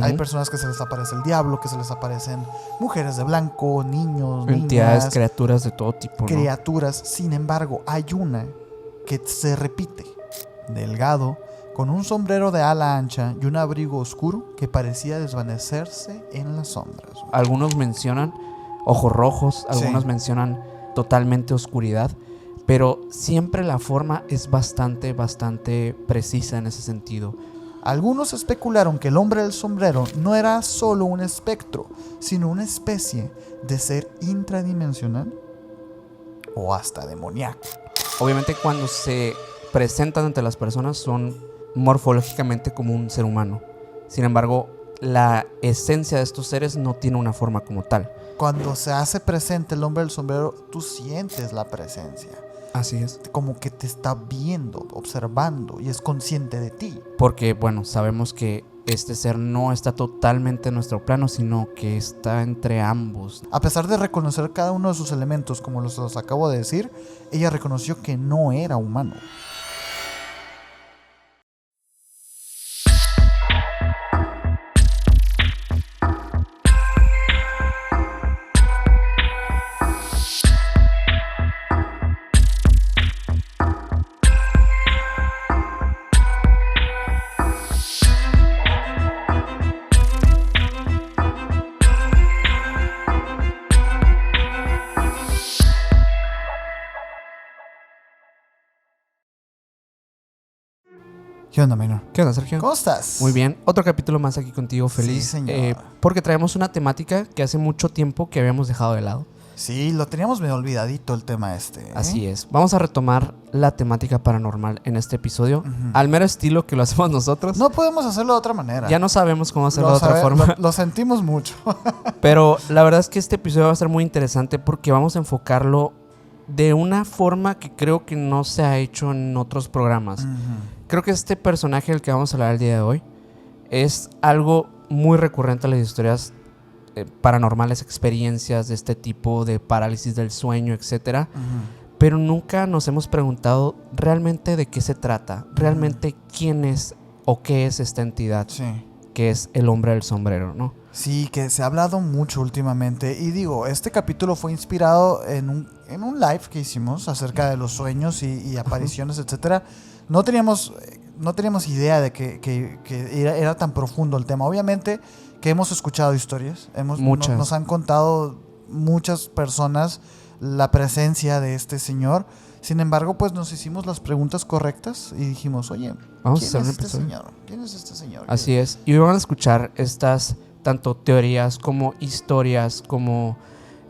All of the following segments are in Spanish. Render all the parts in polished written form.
Hay personas que se les aparece el diablo, que se les aparecen mujeres de blanco, niños, entidades, niñas, criaturas de todo tipo, ¿no? criaturas. Sin embargo, hay una que se repite, delgado, con un sombrero de ala ancha y un abrigo oscuro que parecía desvanecerse en las sombras. Algunos mencionan ojos rojos, algunos mencionan totalmente oscuridad, pero siempre la forma es bastante precisa en ese sentido. Algunos especularon que el hombre del sombrero no era solo un espectro, sino una especie de ser intradimensional o hasta demoníaco. Obviamente cuando se presentan ante las personas son morfológicamente como un ser humano. Sin embargo, la esencia de estos seres no tiene una forma como tal. Cuando se hace presente el hombre del sombrero, tú sientes la presencia. Así es. Como que te está viendo, observando y es consciente de ti. Porque, bueno, sabemos que este ser no está totalmente en nuestro plano, sino que está entre ambos. A pesar de reconocer cada uno de sus elementos, como los acabo de decir, ella reconoció que no era humano. ¿Qué onda, Minor? ¿Qué onda, Sergio? ¿Cómo estás? Muy bien, otro capítulo más aquí contigo, feliz. Sí, señor. Porque traemos una temática que hace mucho tiempo que habíamos dejado de lado. Sí, lo teníamos medio olvidadito el tema este. Así es. Vamos a retomar la temática paranormal en este episodio, al mero estilo que lo hacemos nosotros. No podemos hacerlo de otra manera. Ya no sabemos cómo hacerlo de otra forma. Lo sentimos mucho. Pero la verdad es que este episodio va a ser muy interesante porque vamos a enfocarlo de una forma que creo que no se ha hecho en otros programas. Creo que este personaje del que vamos a hablar el día de hoy es algo muy recurrente a las historias paranormales, experiencias de este tipo, de parálisis del sueño, etcétera. Pero nunca nos hemos preguntado realmente de qué se trata, realmente quién es o qué es esta entidad, que es el hombre del sombrero, ¿no? Sí, que se ha hablado mucho últimamente. Y digo, este capítulo fue inspirado en un live que hicimos acerca de los sueños y apariciones, etcétera. No teníamos idea de que era tan profundo el tema. Obviamente que hemos escuchado historias. Nos han contado muchas personas la presencia de este señor. Sin embargo, pues nos hicimos las preguntas correctas y dijimos, oye, ¿quién es este señor? ¿Quién es este señor? Así es. Y hoy van a escuchar estas tanto teorías como historias, como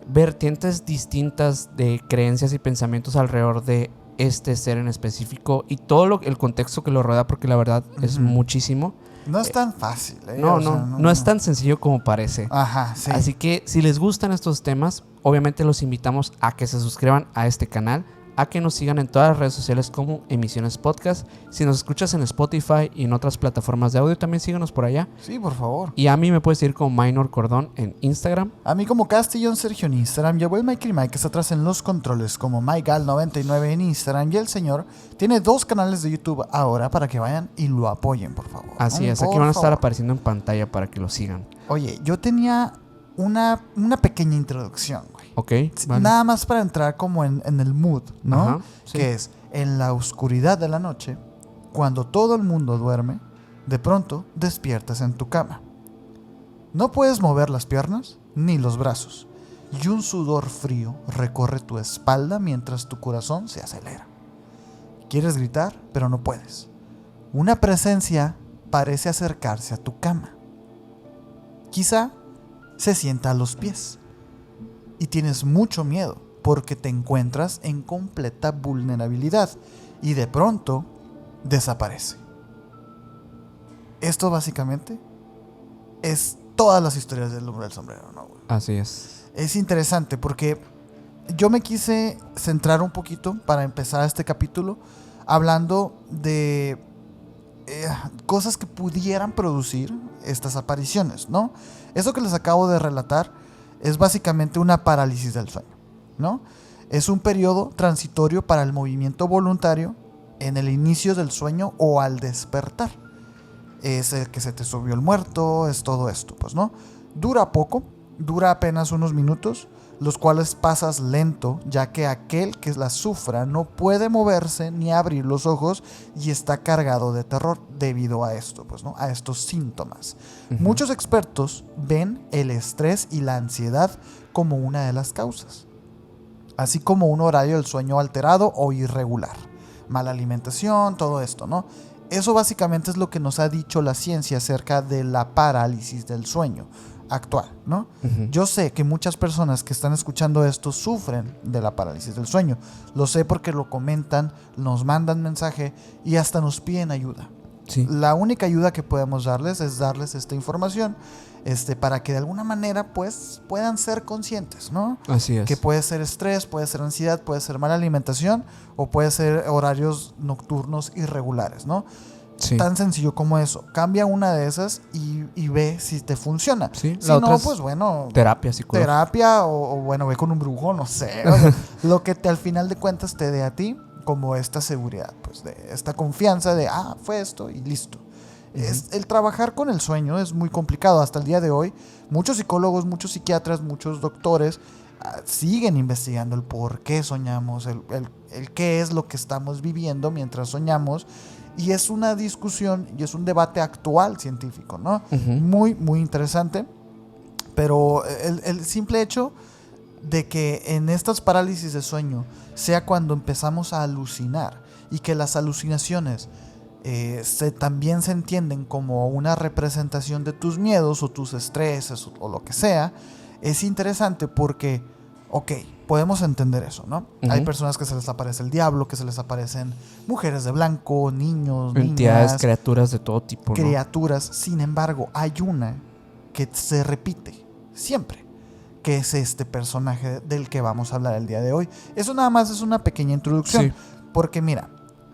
vertientes distintas de creencias y pensamientos alrededor de este ser en específico y todo el contexto que lo rodea, porque la verdad es muchísimo. No es tan fácil. No es tan sencillo como parece. Ajá, sí. Así que si les gustan estos temas, obviamente los invitamos a que se suscriban a este canal, a que nos sigan en todas las redes sociales como Emisiones Podcast. Si nos escuchas en Spotify y en otras plataformas de audio, también síganos por allá. Sí, por favor. Y a mí me puedes seguir como Minor Cordón en Instagram. A mí como Castillón Sergio en Instagram. Yo voy Mike que está atrás en los controles como MyGal99 en Instagram. Y el señor tiene 2 canales de YouTube ahora para que vayan y lo apoyen, por favor. Así es, aquí van a estar apareciendo en pantalla para que lo sigan. Oye, yo tenía una pequeña introducción, güey. Ok, vale. Nada más para entrar como en el mood, ¿no? Ajá, sí. Que es, en la oscuridad de la noche, cuando todo el mundo duerme, de pronto despiertas en tu cama. No puedes mover las piernas ni los brazos, y un sudor frío recorre tu espalda mientras tu corazón se acelera. Quieres gritar, pero no puedes. Una presencia parece acercarse a tu cama. Quizá se sienta a los pies. Y tienes mucho miedo porque te encuentras en completa vulnerabilidad y de pronto desaparece. Esto básicamente es todas las historias del hombre del sombrero, ¿no? Así es. Es interesante porque yo me quise centrar un poquito para empezar este capítulo hablando de cosas que pudieran producir estas apariciones, ¿no? Eso que les acabo de relatar es básicamente una parálisis del sueño, ¿no? Es un periodo transitorio para el movimiento voluntario en el inicio del sueño o al despertar. es el que se te subió el muerto, es todo esto, pues, ¿no? Dura poco, dura apenas unos minutos, los cuales pasas lento, ya que aquel que la sufra no puede moverse ni abrir los ojos y está cargado de terror debido a esto, pues, ¿no? A estos síntomas. Muchos expertos ven el estrés y la ansiedad como una de las causas, así como un horario del sueño alterado o irregular, mala alimentación, todo esto, ¿no? Eso básicamente es lo que nos ha dicho la ciencia acerca de la parálisis del sueño actual, ¿no? Yo sé que muchas personas que están escuchando esto sufren de la parálisis del sueño. Lo sé porque lo comentan, nos mandan mensaje y hasta nos piden ayuda. Sí. La única ayuda que podemos darles es darles esta información, para que de alguna manera pues puedan ser conscientes, ¿no? Así es. Que puede ser estrés, puede ser ansiedad, puede ser mala alimentación o puede ser horarios nocturnos irregulares, ¿no? Sí. Tan sencillo como eso. Cambia una de esas y ve si te funciona. Sí, si la no, otra es pues bueno, terapia psicológica. terapia o bueno, ve con un brujo, no sé. O sea, lo que al final de cuentas te dé a ti como esta seguridad, pues de esta confianza de, fue esto y listo. El trabajar con el sueño es muy complicado. Hasta el día de hoy, muchos psicólogos, muchos psiquiatras, muchos doctores siguen investigando el por qué soñamos, el qué es lo que estamos viviendo mientras soñamos. Y es una discusión y es un debate actual científico, ¿no? Muy, muy interesante. Pero el simple hecho de que en estas parálisis de sueño sea cuando empezamos a alucinar y que las alucinaciones también se entienden como una representación de tus miedos o tus estreses o lo que sea, es interesante porque, ok, podemos entender eso, ¿no? Hay personas que se les aparece el diablo, que se les aparecen mujeres de blanco, niños, entidades, niñas, criaturas de todo tipo, ¿no? criaturas. Sin embargo, hay una que se repite siempre, que es este personaje del que vamos a hablar el día de hoy. Eso nada más es una pequeña introducción, Sí. porque mira,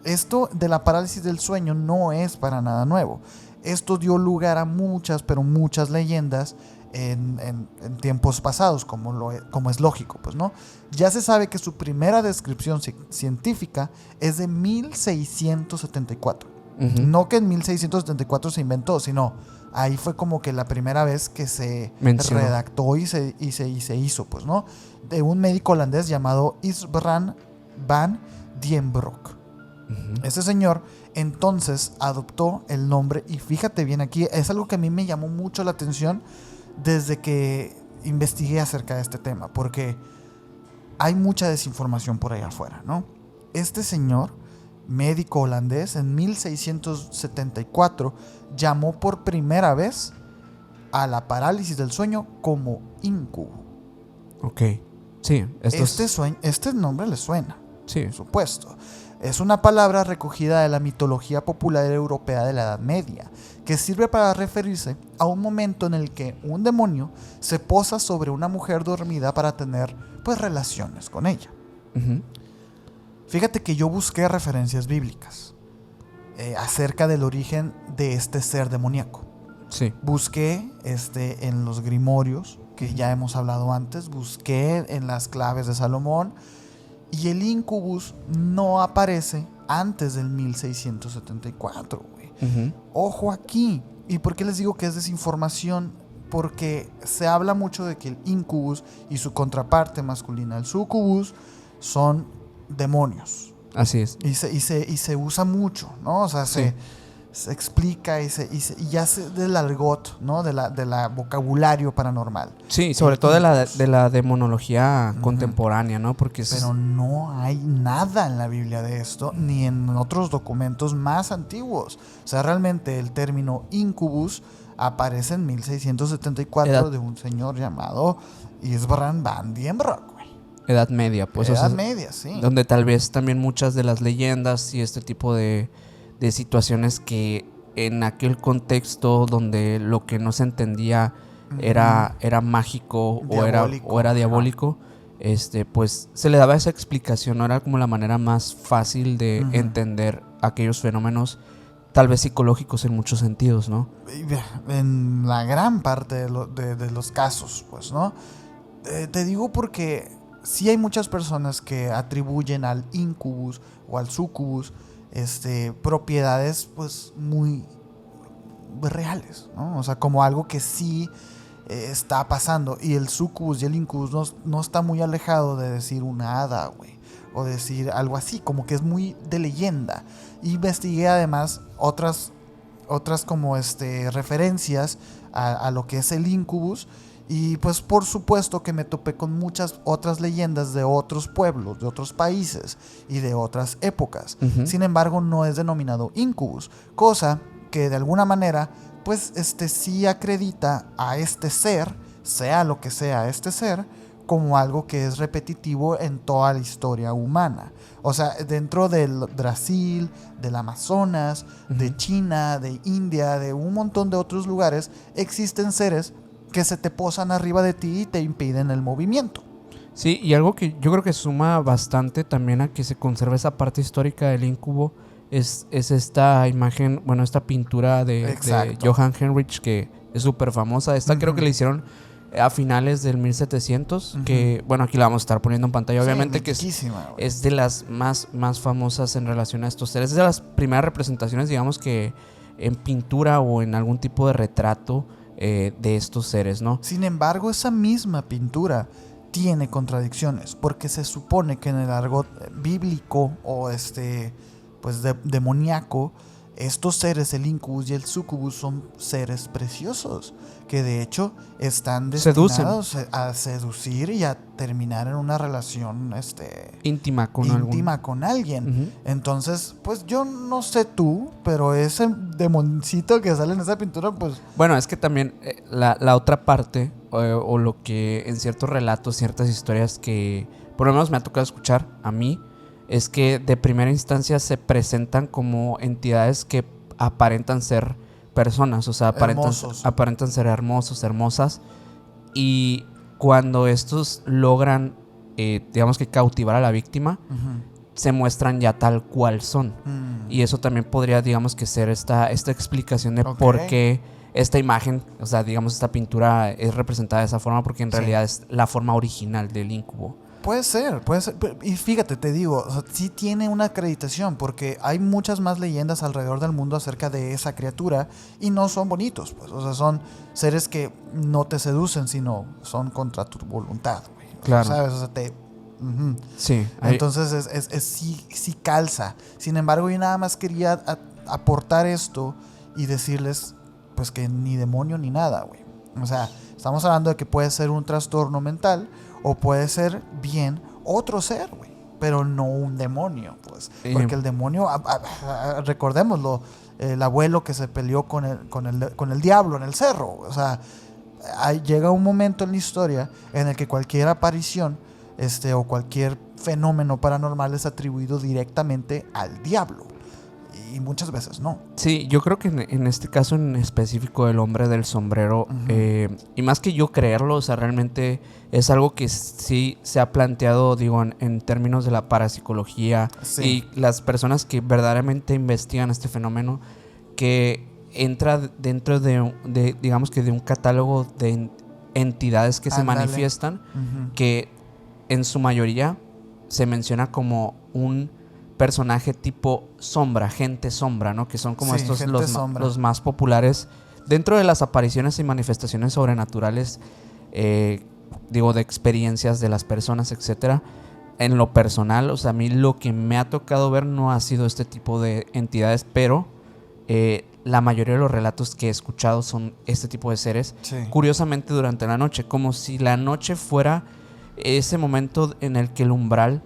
esto de la parálisis del sueño no es para nada nuevo. Esto dio lugar a muchas, pero muchas leyendas en tiempos pasados, como es lógico, pues, ¿no? Ya se sabe que su primera descripción científica es de 1674. No que en 1674 se inventó, sino ahí fue como que la primera vez que se redactó y se hizo, pues, ¿no? De un médico holandés llamado Isbrand van Dienbroek. Ese señor entonces adoptó el nombre, y fíjate bien aquí, es algo que a mí me llamó mucho la atención desde que investigué acerca de este tema, porque hay mucha desinformación por ahí afuera, ¿no? Este señor, médico holandés, en 1674 llamó por primera vez a la parálisis del sueño como incubo. Ok. Sí. Este nombre le suena. Sí. Por supuesto. Es una palabra recogida de la mitología popular europea de la Edad Media, que sirve para referirse a un momento en el que un demonio se posa sobre una mujer dormida para tener, pues, relaciones con ella. Fíjate que yo busqué referencias bíblicas acerca del origen de este ser demoníaco. Sí. Busqué en los grimorios, que ya hemos hablado antes, busqué en las claves de Salomón, y el incubus no aparece antes del 1674, güey. Ojo aquí. ¿Y por qué les digo que es desinformación? Porque se habla mucho de que el incubus y su contraparte masculina, el sucubus, son demonios. Así es. Y se usa mucho, ¿no? O sea, Sí. se explica y ya se del argot, ¿no? De la vocabulario paranormal. Sí, sobre todo de la demonología contemporánea, ¿no? Porque pero no hay nada en la Biblia de esto, ni en otros documentos más antiguos. O sea, realmente el término incubus aparece en 1674 de un señor llamado Isbrand van Dienbroek. Edad media, pues. Edad media, sí. Donde tal vez también muchas de las leyendas y este tipo de situaciones que en aquel contexto donde lo que no se entendía era mágico o era diabólico, pues se le daba esa explicación, ¿no? Era como la manera más fácil de entender aquellos fenómenos, tal vez psicológicos en muchos sentidos, ¿no? En la gran parte de los casos, pues, ¿no? Te digo porque sí hay muchas personas que atribuyen al incubus o al sucubus propiedades, pues, muy, reales, ¿no? O sea, como algo que sí está pasando. Y el sucubus y el incubus no está muy alejado de decir una hada, güey, o decir algo así, como que es muy de leyenda. Investigué además otras como referencias a lo que es el incubus. Y pues por supuesto que me topé con muchas otras leyendas de otros pueblos, de otros países y de otras épocas. Uh-huh. Sin embargo, no es denominado incubus, cosa que de alguna manera pues sí acredita a este ser, sea lo que sea este ser, como algo que es repetitivo en toda la historia humana. O sea, dentro del Brasil, del Amazonas, uh-huh, de China, de India, de un montón de otros lugares, existen seres que se te posan arriba de ti y te impiden el movimiento. Sí, y algo que yo creo que suma bastante también a que se conserve esa parte histórica del incubo es esta imagen, bueno, esta pintura de Johann Heinrich, que es súper famosa. Esta creo que la hicieron a finales del 1700, que bueno, aquí la vamos a estar poniendo en pantalla, obviamente, que es de las más famosas en relación a estos seres. Es de las primeras representaciones, digamos, que en pintura o en algún tipo de retrato de estos seres, ¿no? Sin embargo, esa misma pintura tiene contradicciones, porque se supone que en el argot bíblico o pues demoníaco, estos seres, el incubus y el sucubus, son seres preciosos que de hecho están destinados a seducir y a terminar en una relación íntima con alguien. Uh-huh. Entonces, pues yo no sé tú, pero ese demoncito que sale en esa pintura, pues... Bueno, es que también la otra parte, o lo que en ciertos relatos, ciertas historias que por lo menos me ha tocado escuchar a mí, es que de primera instancia se presentan como entidades que aparentan ser personas, o sea, aparentan ser hermosos, hermosas, y cuando estos logran, digamos que cautivar a la víctima, se muestran ya tal cual son. Y eso también podría, digamos que ser esta explicación de por qué esta imagen, o sea, digamos, esta pintura es representada de esa forma, porque en realidad es la forma original del incubo. Puede ser. Y fíjate, te digo, o sea, sí tiene una acreditación, porque hay muchas más leyendas alrededor del mundo acerca de esa criatura y no son bonitos, pues. O sea, son seres que no te seducen, sino son contra tu voluntad, güey. Claro. ¿Sabes? O sea, Sí. Entonces sí calza. Sin embargo, yo nada más quería aportar esto y decirles, pues, que ni demonio ni nada, güey. O sea, estamos hablando de que puede ser un trastorno mental o puede ser bien otro ser, güey, pero no un demonio, pues. Porque el demonio, recordémoslo, el abuelo que se peleó con el diablo en el cerro. O sea, llega un momento en la historia en el que cualquier aparición o cualquier fenómeno paranormal es atribuido directamente al diablo. Y muchas veces no. Sí, yo creo que en este caso en específico del hombre del sombrero, y más que yo creerlo, o sea, realmente es algo que sí se ha planteado, digo, en términos de la parapsicología, y las personas que verdaderamente investigan este fenómeno, que entra dentro de digamos que de un catálogo de entidades que se manifiestan, que en su mayoría se menciona como un personaje tipo sombra, gente sombra, ¿no? Que son como estos los más populares dentro de las apariciones y manifestaciones sobrenaturales, digo, de experiencias de las personas, etcétera. En lo personal, o sea, a mí lo que me ha tocado ver no ha sido este tipo de entidades, pero la mayoría de los relatos que he escuchado son este tipo de seres, curiosamente durante la noche, como si la noche fuera ese momento en el que el umbral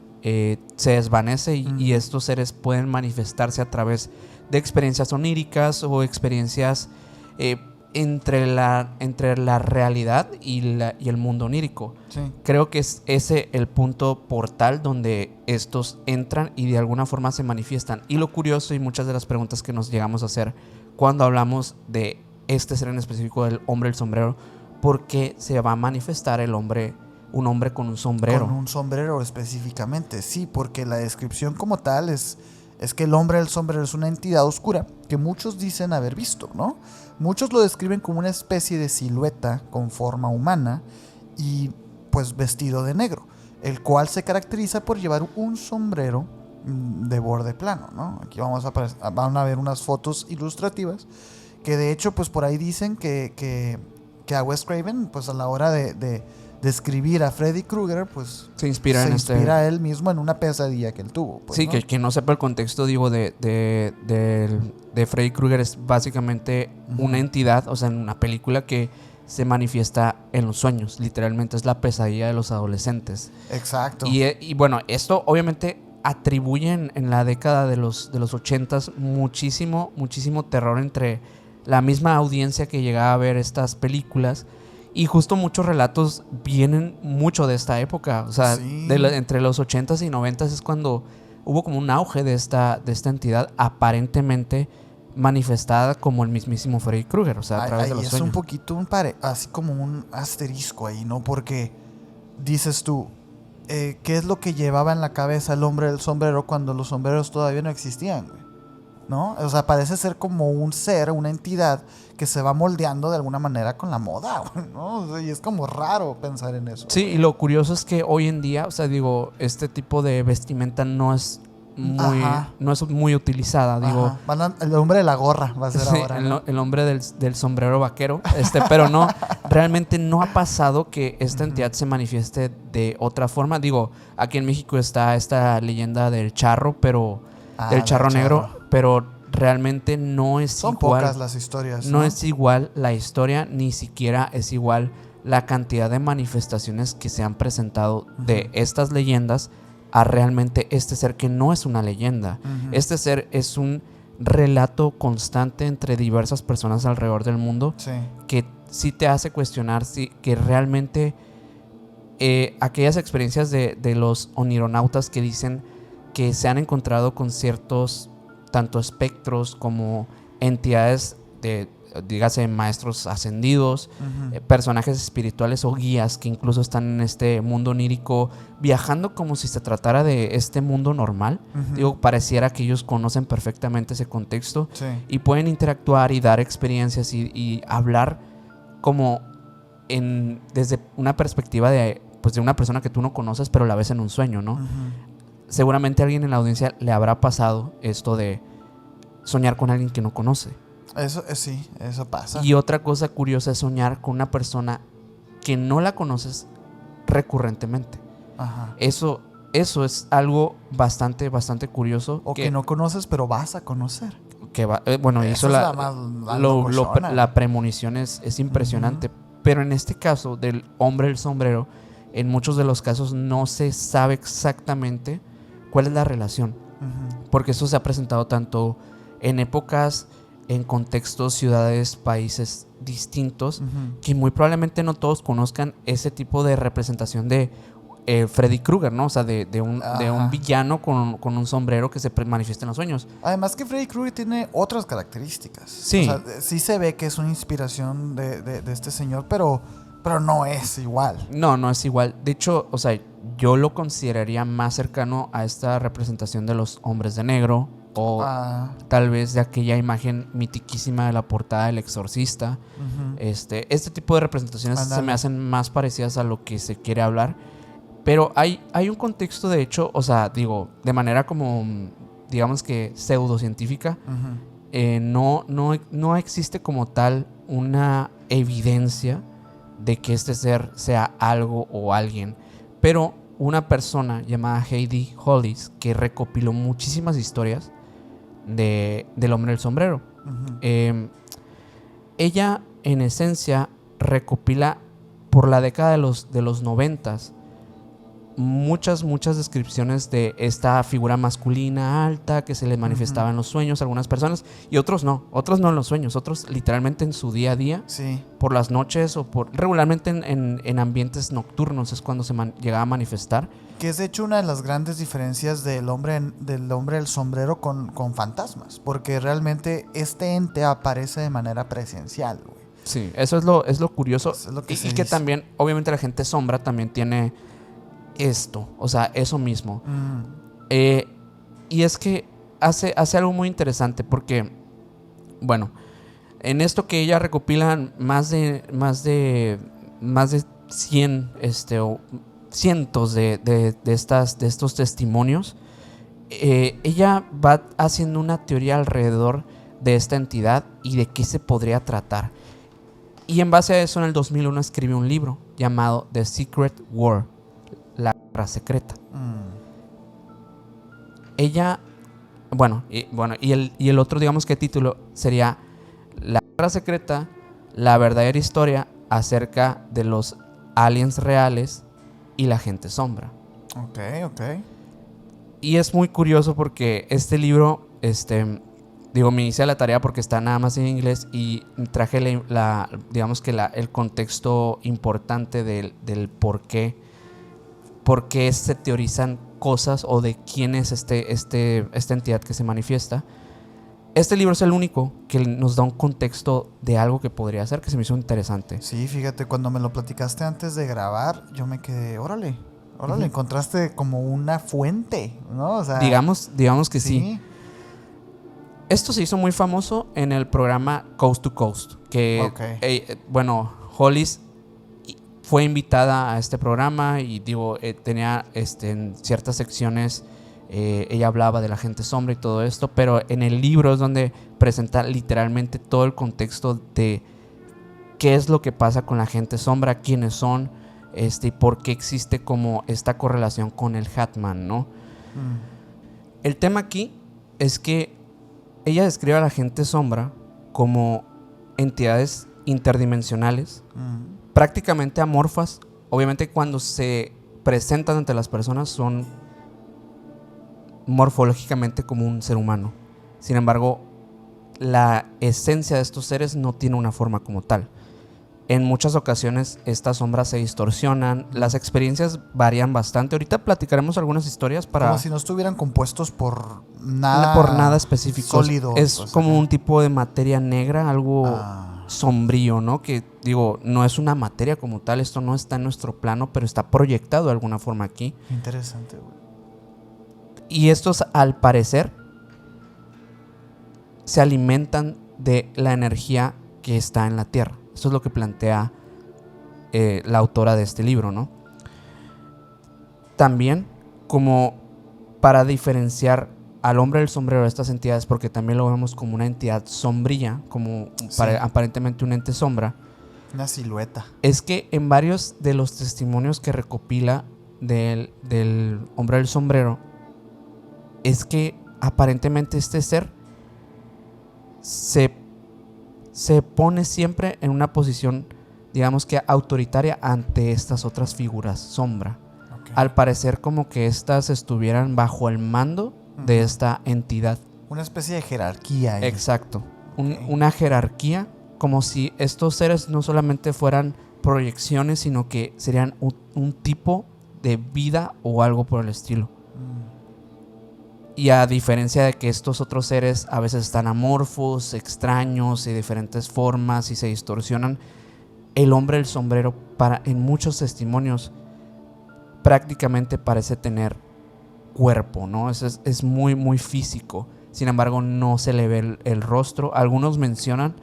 se desvanece y estos seres pueden manifestarse a través de experiencias oníricas o experiencias entre la realidad y el mundo onírico. Creo que es ese el punto portal donde estos entran y de alguna forma se manifiestan. Y lo curioso, y muchas de las preguntas que nos llegamos a hacer cuando hablamos de este ser en específico, del hombre del sombrero, ¿por qué se va a manifestar un hombre con un sombrero? Con un sombrero específicamente, sí, porque la descripción como tal es que el hombre del sombrero es una entidad oscura que muchos dicen haber visto, ¿no? Muchos lo describen como una especie de silueta con forma humana y pues vestido de negro, el cual se caracteriza por llevar un sombrero de borde plano, ¿no? Aquí van a ver unas fotos ilustrativas Que de hecho, pues por ahí dicen que a Wes Craven, pues a la hora de escribir a Freddy Krueger, pues se inspira él mismo en una pesadilla que él tuvo. Pues, sí, ¿no? que no sepa el contexto, digo, de Freddy Krueger es básicamente una entidad, o sea, en una película que se manifiesta en los sueños, literalmente es la pesadilla de los adolescentes. Exacto. Y bueno, esto obviamente atribuye en la década de los 80s muchísimo terror entre la misma audiencia que llegaba a ver estas películas. Y justo muchos relatos vienen mucho de esta época. O sea, sí. Entre los 80s y 90s es cuando hubo como un auge de esta entidad aparentemente manifestada como el mismísimo Freddy Krueger. O sea, a través de los sueños. Es un poquito así como un asterisco ahí, ¿no? Porque dices tú, ¿qué es lo que llevaba en la cabeza el hombre del sombrero cuando los sombreros todavía no existían, güey? ¿No? O sea, parece ser como un ser, una entidad que se va moldeando de alguna manera con la moda, ¿no? O sea, y es como raro pensar en eso. Sí, y lo curioso es que hoy en día, o sea, digo, este tipo de vestimenta no es muy utilizada, digo. El hombre de la gorra va a ser sí, ahora, ¿no? El hombre del sombrero vaquero, pero no, realmente no ha pasado que esta entidad se manifieste de otra forma. Digo, aquí en México está esta leyenda del charro, pero del charro negro, pero realmente no es Son igual. Son pocas las historias, ¿no? No es igual la historia, ni siquiera es igual la cantidad de manifestaciones que se han presentado de estas leyendas a realmente este ser que no es una leyenda. Este ser es un relato constante entre diversas personas alrededor del mundo, que sí te hace cuestionar que realmente aquellas experiencias de los onironautas que dicen que se han encontrado con ciertos tanto espectros como entidades dígase maestros ascendidos, personajes espirituales o guías que incluso están en este mundo onírico viajando como si se tratara de este mundo normal. Digo, pareciera que ellos conocen perfectamente ese contexto y pueden interactuar y dar experiencias y hablar como desde una perspectiva de una persona que tú no conoces pero la ves en un sueño, ¿no? Seguramente a alguien en la audiencia le habrá pasado esto de soñar con alguien que no conoce. Eso sí, eso pasa. Y otra cosa curiosa es soñar con una persona que no la conoces recurrentemente. Eso es algo bastante curioso. O que no conoces, pero vas a conocer. Eso la premonición es impresionante. Pero en este caso del hombre del sombrero, en muchos de los casos no se sabe exactamente cuál es la relación. Porque eso se ha presentado tanto en épocas, en contextos, ciudades, países distintos, que muy probablemente no todos conozcan ese tipo de representación de Freddy Krueger, ¿no? O sea, de un villano con un sombrero que se manifiesta en los sueños. Además que Freddy Krueger tiene otras características. Sí. O sea, sí se ve que es una inspiración de este señor, pero no es igual. No es igual. De hecho, o sea, yo lo consideraría más cercano a esta representación de los hombres de negro, o tal vez de aquella imagen mitiquísima de la portada del Exorcista. Este tipo de representaciones se me hacen más parecidas a lo que se quiere hablar. Pero hay un contexto, de hecho, o sea, digo, de manera como, digamos que pseudocientífica, no existe como tal una evidencia de que este ser sea algo o alguien. Pero una persona llamada Heidi Hollis, que recopiló muchísimas historias del hombre del sombrero. Ella, en esencia, recopila por la década de los 90s muchas descripciones de esta figura masculina alta que se le manifestaba en los sueños a algunas personas, y otros no en los sueños, otros literalmente en su día a día, por las noches o regularmente en ambientes nocturnos es cuando se llegaba a manifestar. Que es de hecho una de las grandes diferencias del hombre del sombrero con fantasmas, porque realmente este ente aparece de manera presencial, güey. Sí, eso es lo curioso. Eso es lo que que también, obviamente, la gente sombra también tiene esto, o sea, eso mismo. Y es que hace algo muy interesante, porque, bueno, en esto que ella recopila más de 100 o cientos de estos testimonios, ella va haciendo una teoría alrededor de esta entidad y de qué se podría tratar. Y en base a eso, en el 2001 escribió un libro llamado The Secret War, la guerra secreta. Ella, y el otro, digamos que título sería La guerra secreta, la verdadera historia acerca de los aliens reales y la gente sombra. Ok. Y es muy curioso porque este libro, me hice la tarea porque está nada más en inglés y traje el contexto importante del por qué se teorizan cosas o de quién es esta entidad que se manifiesta. Este libro es el único que nos da un contexto de algo que podría ser, que se me hizo interesante. Sí, fíjate, cuando me lo platicaste antes de grabar, yo me quedé, órale, encontraste como una fuente, ¿no? O sea, digamos que sí. Esto se hizo muy famoso en el programa Coast to Coast, que, Hollis fue invitada a este programa y tenía en ciertas secciones, ella hablaba de la gente sombra y todo esto, pero en el libro es donde presenta literalmente todo el contexto de qué es lo que pasa con la gente sombra, quiénes son, y por qué existe como esta correlación con el Hatman, ¿no? El tema aquí es que ella describe a la gente sombra como entidades interdimensionales, prácticamente amorfas. Obviamente cuando se presentan ante las personas son morfológicamente como un ser humano. Sin embargo, la esencia de estos seres no tiene una forma como tal. En muchas ocasiones estas sombras se distorsionan, las experiencias varían bastante. Ahorita platicaremos algunas historias para... Como si no estuvieran compuestos por nada específico. Sólido. Es como un tipo de materia negra, algo sombrío, ¿no? Que no es una materia como tal, esto no está en nuestro plano, pero está proyectado de alguna forma aquí. Interesante, güey. Y estos, al parecer, se alimentan de la energía que está en la Tierra. Esto es lo que plantea la autora de este libro, ¿no? También, como para diferenciar al hombre del sombrero de estas entidades, porque también lo vemos como una entidad sombría, como aparentemente un ente sombra. Una silueta. Es que en varios de los testimonios que recopila del hombre del sombrero, es que aparentemente este ser se pone siempre en una posición, digamos que autoritaria ante estas otras figuras sombra. Okay. Al parecer como que estas estuvieran bajo el mando de esta entidad. Una especie de jerarquía ahí. Exacto. Una jerarquía, como si estos seres no solamente fueran proyecciones, sino que serían un tipo de vida o algo por el estilo. Y a diferencia de que estos otros seres a veces están amorfos, extraños, de diferentes formas y se distorsionan, el hombre del sombrero, en muchos testimonios, prácticamente parece tener cuerpo, ¿no? Es muy, muy físico. Sin embargo, no se le ve el rostro. Algunos mencionan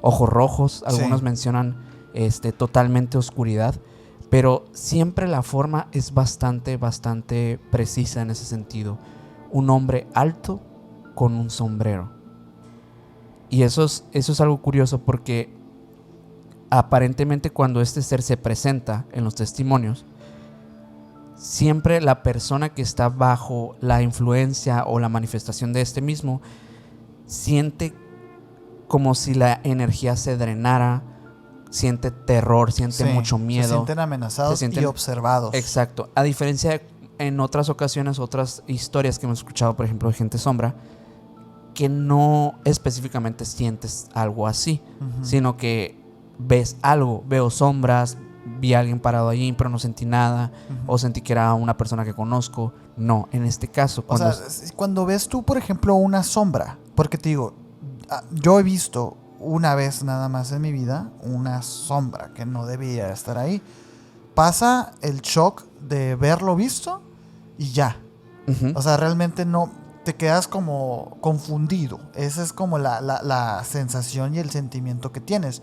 ojos rojos, algunos mencionan totalmente oscuridad, pero siempre la forma es bastante, bastante precisa en ese sentido. Un hombre alto con un sombrero. Y eso es algo curioso porque aparentemente cuando este ser se presenta en los testimonios, siempre la persona que está bajo la influencia o la manifestación de este mismo siente como si la energía se drenara, siente terror, siente mucho miedo. Se sienten amenazados y observados. Exacto. A diferencia de en otras ocasiones, otras historias que hemos escuchado, por ejemplo, de gente sombra, que no específicamente sientes algo así, sino que ves algo, veo sombras, vi a alguien parado allí, pero no sentí nada, o sentí que era una persona que conozco. No, en este caso... Cuando ves tú, por ejemplo, una sombra, porque te digo, yo he visto una vez nada más en mi vida una sombra que no debía estar ahí. Pasa el shock de verlo visto y ya. O sea, realmente no te quedas como confundido. Esa es como la sensación y el sentimiento que tienes.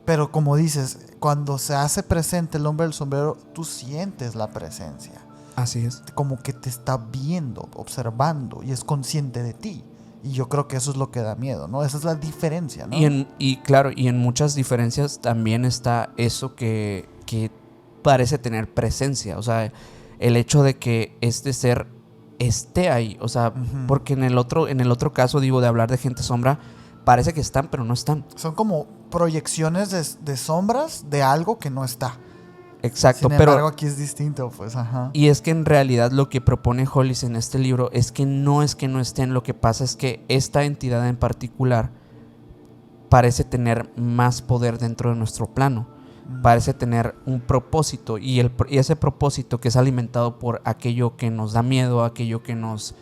Pero como dices, cuando se hace presente el hombre del sombrero, tú sientes la presencia. Así es. Como que te está viendo, observando y es consciente de ti. Y yo creo que eso es lo que da miedo, ¿no? Esa es la diferencia, ¿no? Claro, y en muchas diferencias también está eso que parece tener presencia. O sea, el hecho de que este ser esté ahí. O sea, porque en el otro caso, digo, de hablar de gente sombra, parece que están, pero no están. Son como proyecciones de sombras de algo que no está. Exacto, Sin embargo, aquí es distinto, pues, ajá. Y es que en realidad lo que propone Hollis en este libro es que no estén, lo que pasa es que esta entidad en particular parece tener más poder dentro de nuestro plano, parece tener un propósito, y ese propósito que es alimentado por aquello que nos da miedo, aquello que nos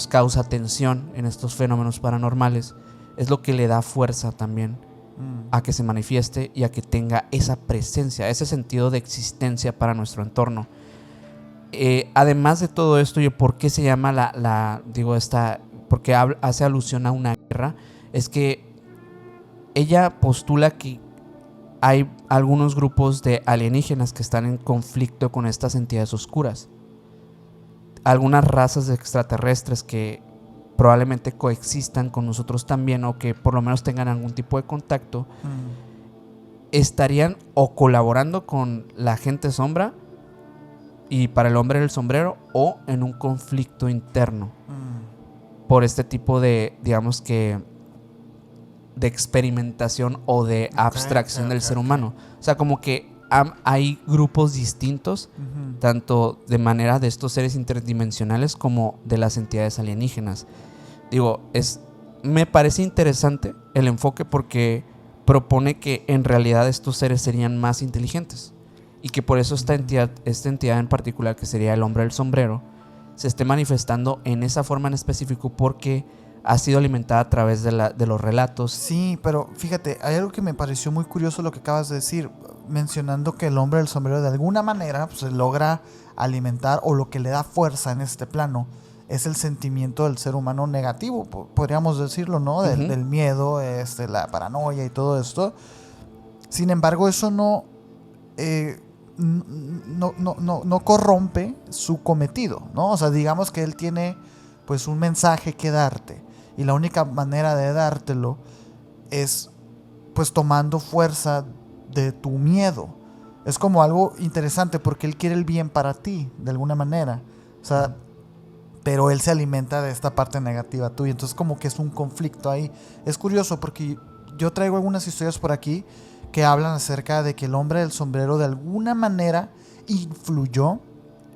causa tensión en estos fenómenos paranormales, es lo que le da fuerza también a que se manifieste y a que tenga esa presencia, ese sentido de existencia para nuestro entorno. Además de todo esto, ¿por qué se llama porque hace alusión a una guerra? Es que ella postula que hay algunos grupos de alienígenas que están en conflicto con estas entidades oscuras. Algunas razas de extraterrestres que probablemente coexistan con nosotros también, o que por lo menos tengan algún tipo de contacto, estarían o colaborando con la gente sombra y para el hombre del sombrero, o en un conflicto interno por este tipo de, digamos que, de experimentación o de abstracción del ser humano. O sea, como que hay grupos distintos, tanto de manera de estos seres interdimensionales como de las entidades alienígenas. Digo, me parece interesante el enfoque porque propone que en realidad estos seres serían más inteligentes y que por eso esta entidad en particular, que sería el hombre del sombrero, se esté manifestando en esa forma en específico porque ha sido alimentada a través de los relatos. Sí, pero fíjate, hay algo que me pareció muy curioso lo que acabas de decir, mencionando que el hombre del sombrero de alguna manera pues, se logra alimentar, o lo que le da fuerza en este plano es el sentimiento del ser humano negativo, podríamos decirlo, ¿no? Del miedo, la paranoia y todo esto. Sin embargo, eso no corrompe su cometido, ¿no? O sea, digamos que él tiene pues un mensaje que darte, y la única manera de dártelo es pues tomando fuerza de tu miedo. Es como algo interesante porque él quiere el bien para ti, de alguna manera. O sea, pero él se alimenta de esta parte negativa tuya. Entonces como que es un conflicto ahí. Es curioso porque yo traigo algunas historias por aquí que hablan acerca de que el hombre del sombrero de alguna manera influyó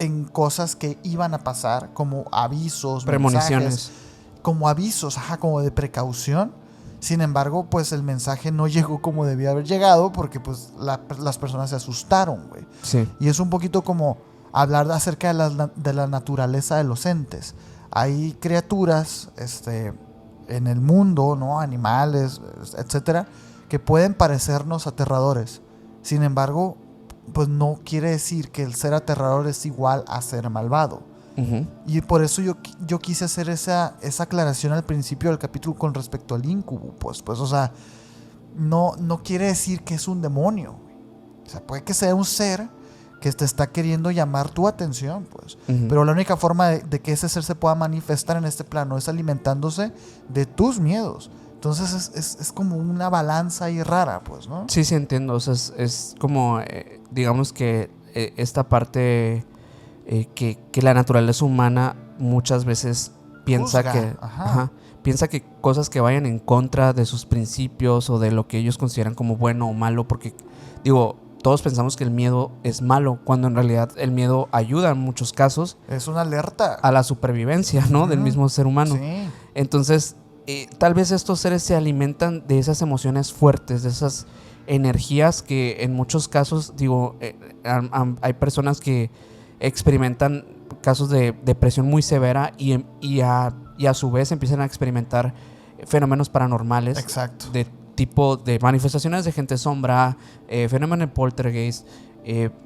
en cosas que iban a pasar, como avisos, premoniciones, mensajes, como avisos, como de precaución. Sin embargo, pues el mensaje no llegó como debía haber llegado porque pues las personas se asustaron, güey. Sí. Y es un poquito como hablar acerca de la naturaleza de los entes. Hay criaturas en el mundo, ¿no? Animales, etcétera, que pueden parecernos aterradores. Sin embargo, pues no quiere decir que el ser aterrador es igual a ser malvado. Y por eso yo quise hacer esa aclaración al principio del capítulo con respecto al incubo. Pues o sea, no quiere decir que es un demonio. O sea, puede que sea un ser que te está queriendo llamar tu atención, pues. Pero la única forma de que ese ser se pueda manifestar en este plano es alimentándose de tus miedos. Entonces es como una balanza ahí rara, pues, ¿no? Sí, entiendo. O sea, es como, digamos que esta parte que la naturaleza humana muchas veces piensa piensa que cosas que vayan en contra de sus principios o de lo que ellos consideran como bueno o malo, porque, digo, todos pensamos que el miedo es malo, cuando en realidad el miedo ayuda en muchos casos. Es una alerta a la supervivencia, ¿no? Del mismo ser humano. Sí. Entonces, tal vez estos seres se alimentan de esas emociones fuertes, de esas energías que en muchos casos, digo, hay personas que experimentan casos de depresión muy severa y a su vez empiezan a experimentar fenómenos paranormales. Exacto. De tipo de manifestaciones de gente sombra, fenómenos de poltergeist,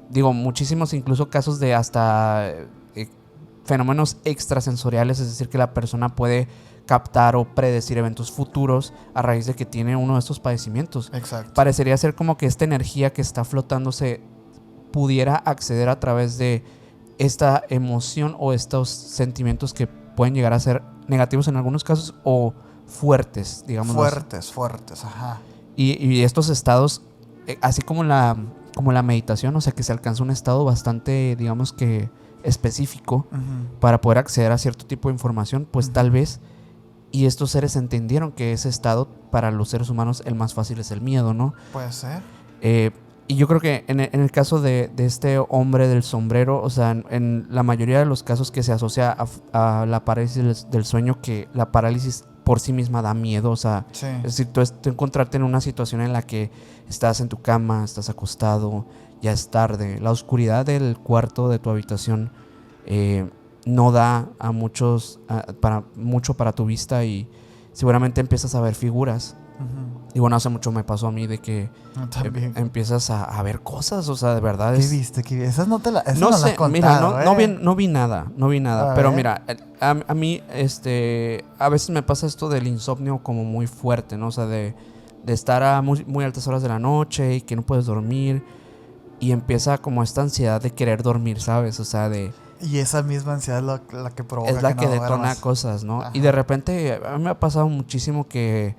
digo, muchísimos incluso casos de hasta fenómenos extrasensoriales, es decir, que la persona puede captar o predecir eventos futuros a raíz de que tiene uno de estos padecimientos. Exacto. Parecería ser como que esta energía que está flotando se pudiera acceder a través de esta emoción o estos sentimientos que pueden llegar a ser negativos en algunos casos o fuertes, digamos. Fuertes, ajá. Y estos estados, así como la meditación, o sea, que se alcanza un estado bastante, digamos que específico para poder acceder a cierto tipo de información, pues tal vez, y estos seres entendieron que ese estado para los seres humanos el más fácil es el miedo, ¿no? Puede ser. Y yo creo que en el caso de este hombre del sombrero, o sea, en la mayoría de los casos que se asocia a la parálisis del sueño, que la parálisis por sí misma da miedo, o sea, Sí. es decir, tú encontrarte en una situación en la que estás en tu cama, estás acostado, ya es tarde, la oscuridad del cuarto de tu habitación no da a mucho para tu vista y seguramente empiezas a ver figuras. Y bueno, hace mucho me pasó a mí de que empiezas a ver cosas, o sea, de verdad ¿Qué es... viste? Esas no te la No sé, las contado, mira, no vi nada, pero ver. mira, a mí, a veces me pasa esto del insomnio como muy fuerte, ¿no? O sea, de estar a muy, muy altas horas de la noche y que no puedes dormir y empieza como esta ansiedad de querer dormir, ¿sabes? O sea, Y esa misma ansiedad es la que provoca es la que no detona duermas. cosas, ¿no? Ajá. Y de repente a mí me ha pasado muchísimo que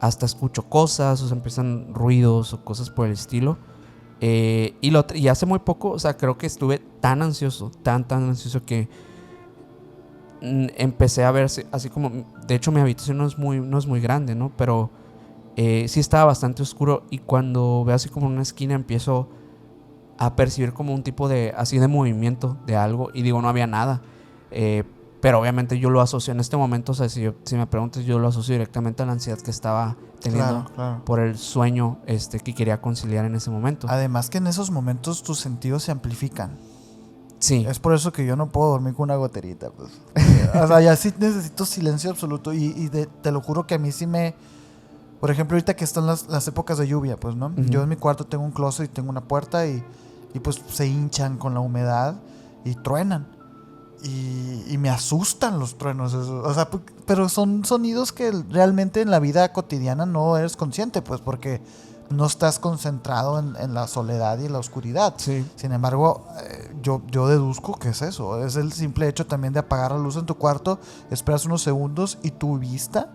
hasta escucho cosas, o sea, empiezan ruidos o cosas por el estilo. Y hace muy poco, o sea, creo que estuve tan ansioso, tan ansioso que empecé a ver así como... De hecho, mi habitación no es muy grande, ¿no? Pero sí estaba bastante oscuro y cuando veo así como en una esquina empiezo a percibir como un tipo de así de movimiento de algo y digo, no había nada. Pero obviamente yo lo asocio en este momento, o sea, si me preguntas, yo lo asocio directamente a la ansiedad que estaba teniendo Claro. por el sueño que quería conciliar en ese momento. Además que en esos momentos tus sentidos se amplifican. Sí. Es por eso que yo no puedo dormir con una goterita, pues. O sea, ya sí necesito silencio absoluto te lo juro que a mí sí me... Por ejemplo, ahorita que están las épocas de lluvia, pues, ¿no? Yo en mi cuarto tengo un closet y tengo una puerta y pues se hinchan con la humedad y truenan. Y me asustan los truenos. O sea, pero son sonidos que realmente en la vida cotidiana no eres consciente, pues, porque no estás concentrado en la soledad y en la oscuridad. Sí. Sin embargo, yo deduzco que es eso. Es el simple hecho también de apagar la luz en tu cuarto, esperas unos segundos y tu vista,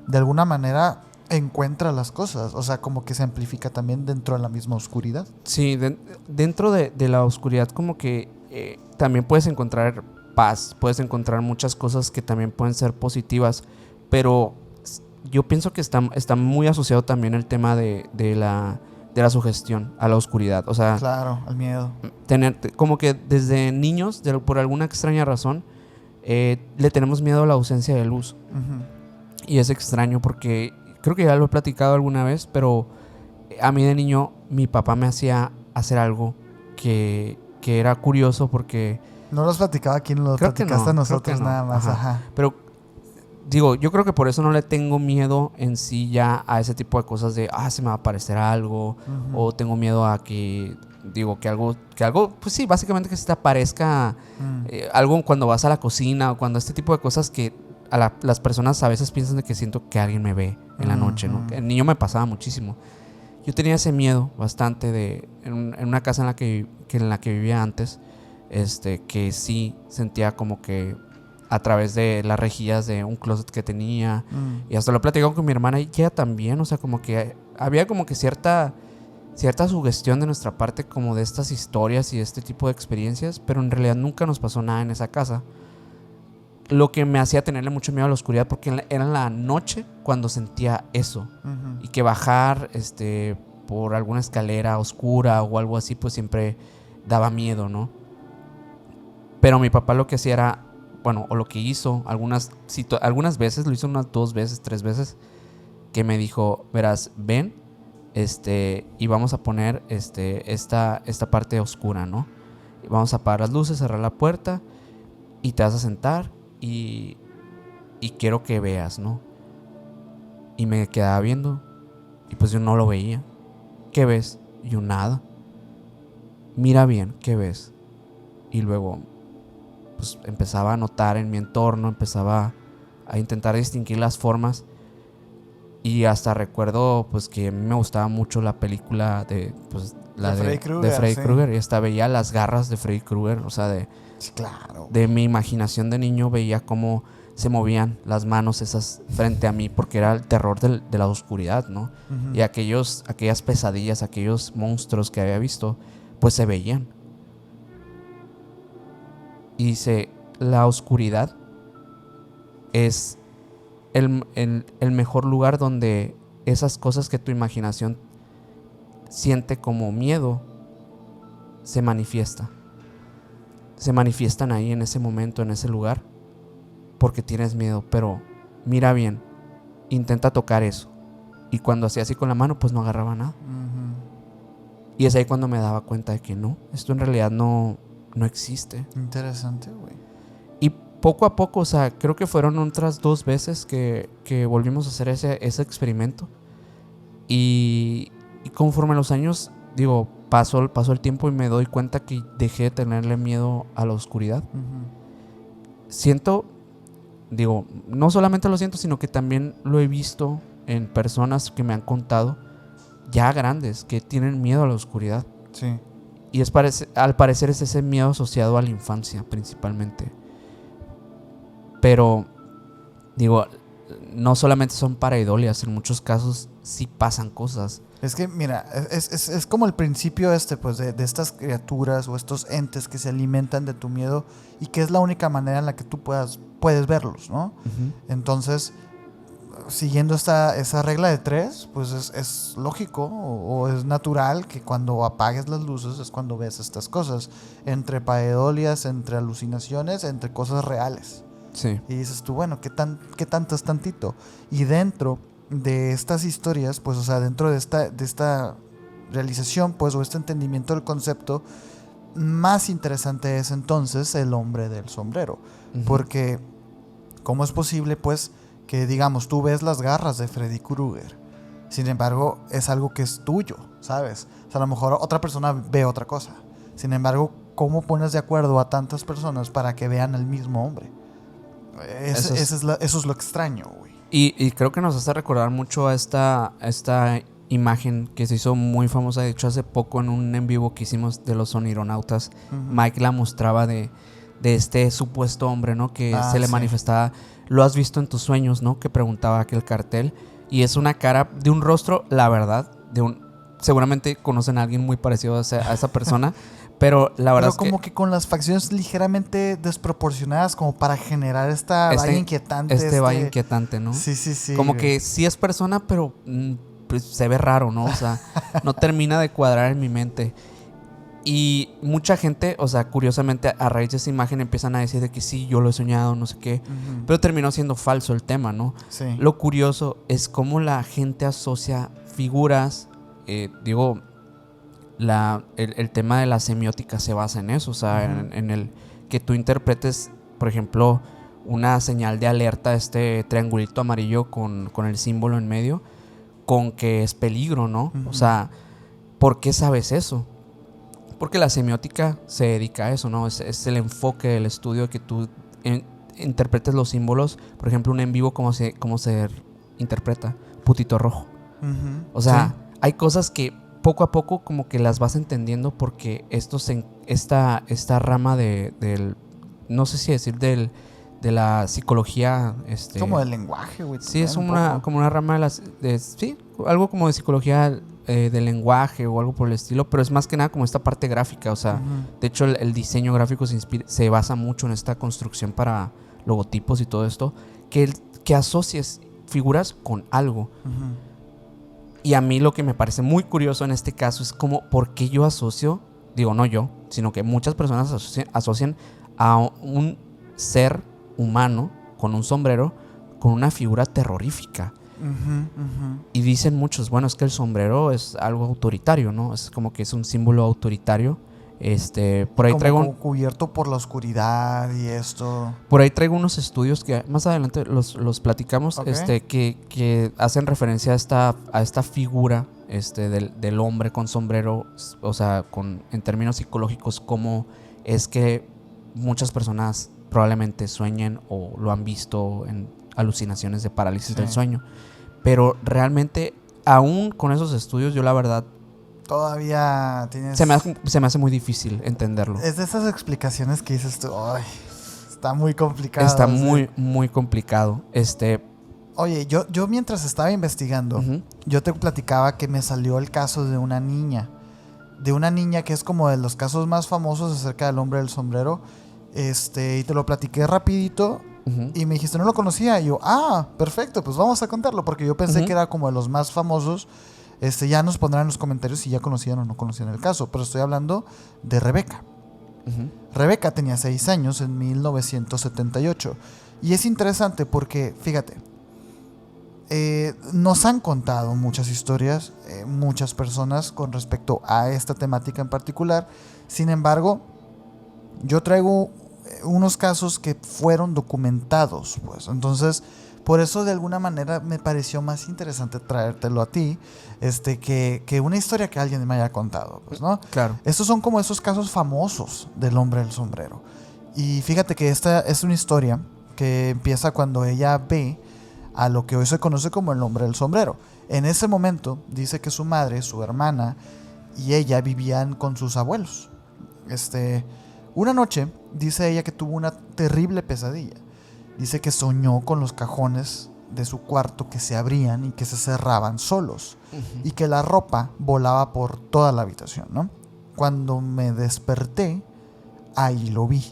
de alguna manera, encuentra las cosas. O sea, como que se amplifica también dentro de la misma oscuridad. Sí, dentro de la oscuridad como que también puedes encontrar paz, puedes encontrar muchas cosas que también pueden ser positivas, pero yo pienso que está muy asociado también el tema de la sugestión a la oscuridad. O sea, Claro, al miedo. Como que desde niños, por alguna extraña razón, le tenemos miedo a la ausencia de luz. Y es extraño porque creo que ya lo he platicado alguna vez, pero a mí de niño mi papá me hacía hacer algo que era curioso porque... No los platicaba aquí, nos lo platicaste a nosotros nada más. Ajá. Pero digo, yo creo que por eso no le tengo miedo en sí ya a ese tipo de cosas de, se me va a aparecer algo, o tengo miedo a que, digo, que algo, pues sí, básicamente que se te aparezca algo cuando vas a la cocina o cuando este tipo de cosas que las personas a veces piensan de que siento que alguien me ve en la noche, ¿no? El niño me pasaba muchísimo. Yo tenía ese miedo bastante en una casa en la que vivía antes, que sí sentía como que a través de las rejillas de un closet que tenía, y hasta lo he platicado con mi hermana y ella también, o sea, como que había como que cierta sugestión de nuestra parte como de estas historias y este tipo de experiencias, pero en realidad nunca nos pasó nada en esa casa. Lo que me hacía tenerle mucho miedo a la oscuridad porque era en la noche cuando sentía eso. Y que bajar por alguna escalera oscura o algo así pues siempre daba miedo, ¿no? Pero mi papá lo que hacía era, bueno, o lo que hizo algunas veces, lo hizo unas 2 veces, 3 veces, que me dijo, verás, ven, y vamos a poner esta parte oscura, ¿no? Y vamos a apagar las luces, cerrar la puerta y te vas a sentar y quiero que veas, ¿no? Y me quedaba viendo y pues yo no lo veía. ¿Qué ves? Y yo nada. Mira bien, ¿qué ves? Y luego pues empezaba a notar en mi entorno, empezaba a intentar distinguir las formas y hasta recuerdo pues que a mí me gustaba mucho la película de Freddy Krueger y hasta veía las garras de Freddy Krueger, o sea, sí, claro. de mi imaginación de niño veía cómo se movían las manos esas frente a mí porque era el terror de la oscuridad, ¿no? Ujú. Y aquellas pesadillas, aquellos monstruos que había visto, pues se veían. Y dice, la oscuridad es el mejor lugar donde esas cosas que tu imaginación siente como miedo se manifiestan ahí en ese momento, en ese lugar, porque tienes miedo. Pero mira bien, intenta tocar eso. Y cuando hacía así con la mano, pues no agarraba nada. Ujú. Y es ahí cuando me daba cuenta de que no, esto en realidad no existe. Interesante, güey. Y poco a poco, o sea, creo que fueron otras 2 veces que volvimos a hacer ese experimento. Y conforme los años, digo, pasó el tiempo y me doy cuenta que dejé de tenerle miedo a la oscuridad. Ujú. Siento, digo, no solamente lo siento, sino que también lo he visto en personas que me han contado, ya grandes, que tienen miedo a la oscuridad. Sí. Y al parecer es ese miedo asociado a la infancia principalmente. Pero, digo, no solamente son pareidolias, en muchos casos sí pasan cosas. Es que, mira, es como el principio pues de estas criaturas o estos entes que se alimentan de tu miedo y que es la única manera en la que tú puedes verlos, ¿no? Uh-huh. Entonces, siguiendo esa regla de 3, pues es lógico o es natural que cuando apagues las luces es cuando ves estas cosas. Entre paedolias, entre alucinaciones, entre cosas reales. Sí. Y dices tú, bueno, ¿qué tanto es tantito? Y dentro de estas historias, pues, o sea, dentro de esta realización, pues, o este entendimiento del concepto, más interesante es entonces el hombre del sombrero. Uh-huh. Porque, ¿cómo es posible, pues, que, digamos, tú ves las garras de Freddy Krueger? Sin embargo, es algo que es tuyo, ¿sabes? O sea, a lo mejor otra persona ve otra cosa. Sin embargo, ¿cómo pones de acuerdo a tantas personas para que vean al mismo hombre? Eso es lo extraño, güey. Y creo que nos hace recordar mucho a esta imagen que se hizo muy famosa. De hecho, hace poco en un en vivo que hicimos de los sonironautas, uh-huh, Mike la mostraba de este supuesto hombre, ¿no? Que se le manifestaba. Lo has visto en tus sueños, ¿no? Que preguntaba aquel cartel. Y es una cara de un rostro, la verdad, seguramente conocen a alguien muy parecido a esa persona. Pero la verdad es como que con las facciones ligeramente desproporcionadas como para generar valle inquietante. Este valle inquietante, ¿no? Sí. Como que sí es persona, pero pues se ve raro, ¿no? O sea, no termina de cuadrar en mi mente. Y mucha gente, o sea, curiosamente a raíz de esa imagen empiezan a decir de que sí, yo lo he soñado, no sé qué. Uh-huh. Pero terminó siendo falso el tema, ¿no? Sí. Lo curioso es cómo la gente asocia figuras, el tema de la semiótica se basa en eso, o sea, uh-huh, en el que tú interpretes, por ejemplo, una señal de alerta, este triangulito amarillo con el símbolo en medio, con que es peligro, ¿no? Uh-huh. O sea, ¿por qué sabes eso? Porque la semiótica se dedica a eso, ¿no? Es el enfoque del estudio, que tú interpretes los símbolos, por ejemplo, un en vivo, ¿cómo se interpreta? Putito rojo. Uh-huh. O sea, sí, hay cosas que poco a poco como que las vas entendiendo porque esta rama del no sé si decir de la psicología como del lenguaje, güey. Sí, es como una rama sí, algo como de psicología del lenguaje o algo por el estilo, pero es más que nada como esta parte gráfica, o sea, uh-huh, de hecho el diseño gráfico se basa mucho en esta construcción para logotipos y todo esto, que asocies figuras con algo. Uh-huh. Y a mí lo que me parece muy curioso en este caso es como por qué yo asocio, digo no yo, sino que muchas personas asocian a un ser humano con un sombrero con una figura terrorífica. Uh-huh, uh-huh. Y dicen muchos, bueno, es que el sombrero es algo autoritario, ¿no? Es como que es un símbolo autoritario. Por ahí como cubierto por la oscuridad y esto. Por ahí traigo unos estudios que más adelante los platicamos, okay, que hacen referencia a esta figura del hombre con sombrero, o sea, en términos psicológicos, cómo es que muchas personas probablemente sueñen o lo han visto en alucinaciones de parálisis del sueño. Pero realmente, aún con esos estudios, yo la verdad todavía tienes... Se me hace muy difícil entenderlo. Es de esas explicaciones que dices tú, ay, está muy complicado. Está sí. muy, muy complicado. Oye, yo mientras estaba investigando, yo te platicaba que me salió el caso de una niña. De una niña que es como de los casos más famosos acerca del hombre del sombrero. Y te lo platiqué rapidito. Y me dijiste, no lo conocía. Y yo, perfecto, pues vamos a contarlo. Porque yo pensé que era como de los más famosos. Ya nos pondrán en los comentarios si ya conocían o no conocían el caso. Pero estoy hablando de Rebeca. Rebeca tenía 6 años en 1978. Y es interesante porque, fíjate, nos han contado muchas historias, muchas personas con respecto a esta temática en particular. Sin embargo, yo traigo unos casos que fueron documentados, pues. Entonces, por eso de alguna manera me pareció más interesante traértelo a ti, que una historia que alguien me haya contado, pues, ¿no? Claro. Estos son como esos casos famosos del hombre del sombrero. Y fíjate que esta es una historia que empieza cuando ella ve a lo que hoy se conoce como el hombre del sombrero. En ese momento dice que su madre, su hermana y ella vivían con sus abuelos. Una noche dice ella que tuvo una terrible pesadilla. Dice que soñó con los cajones de su cuarto que se abrían y que se cerraban solos, y que la ropa volaba por toda la habitación, ¿no? Cuando me desperté, ahí lo vi,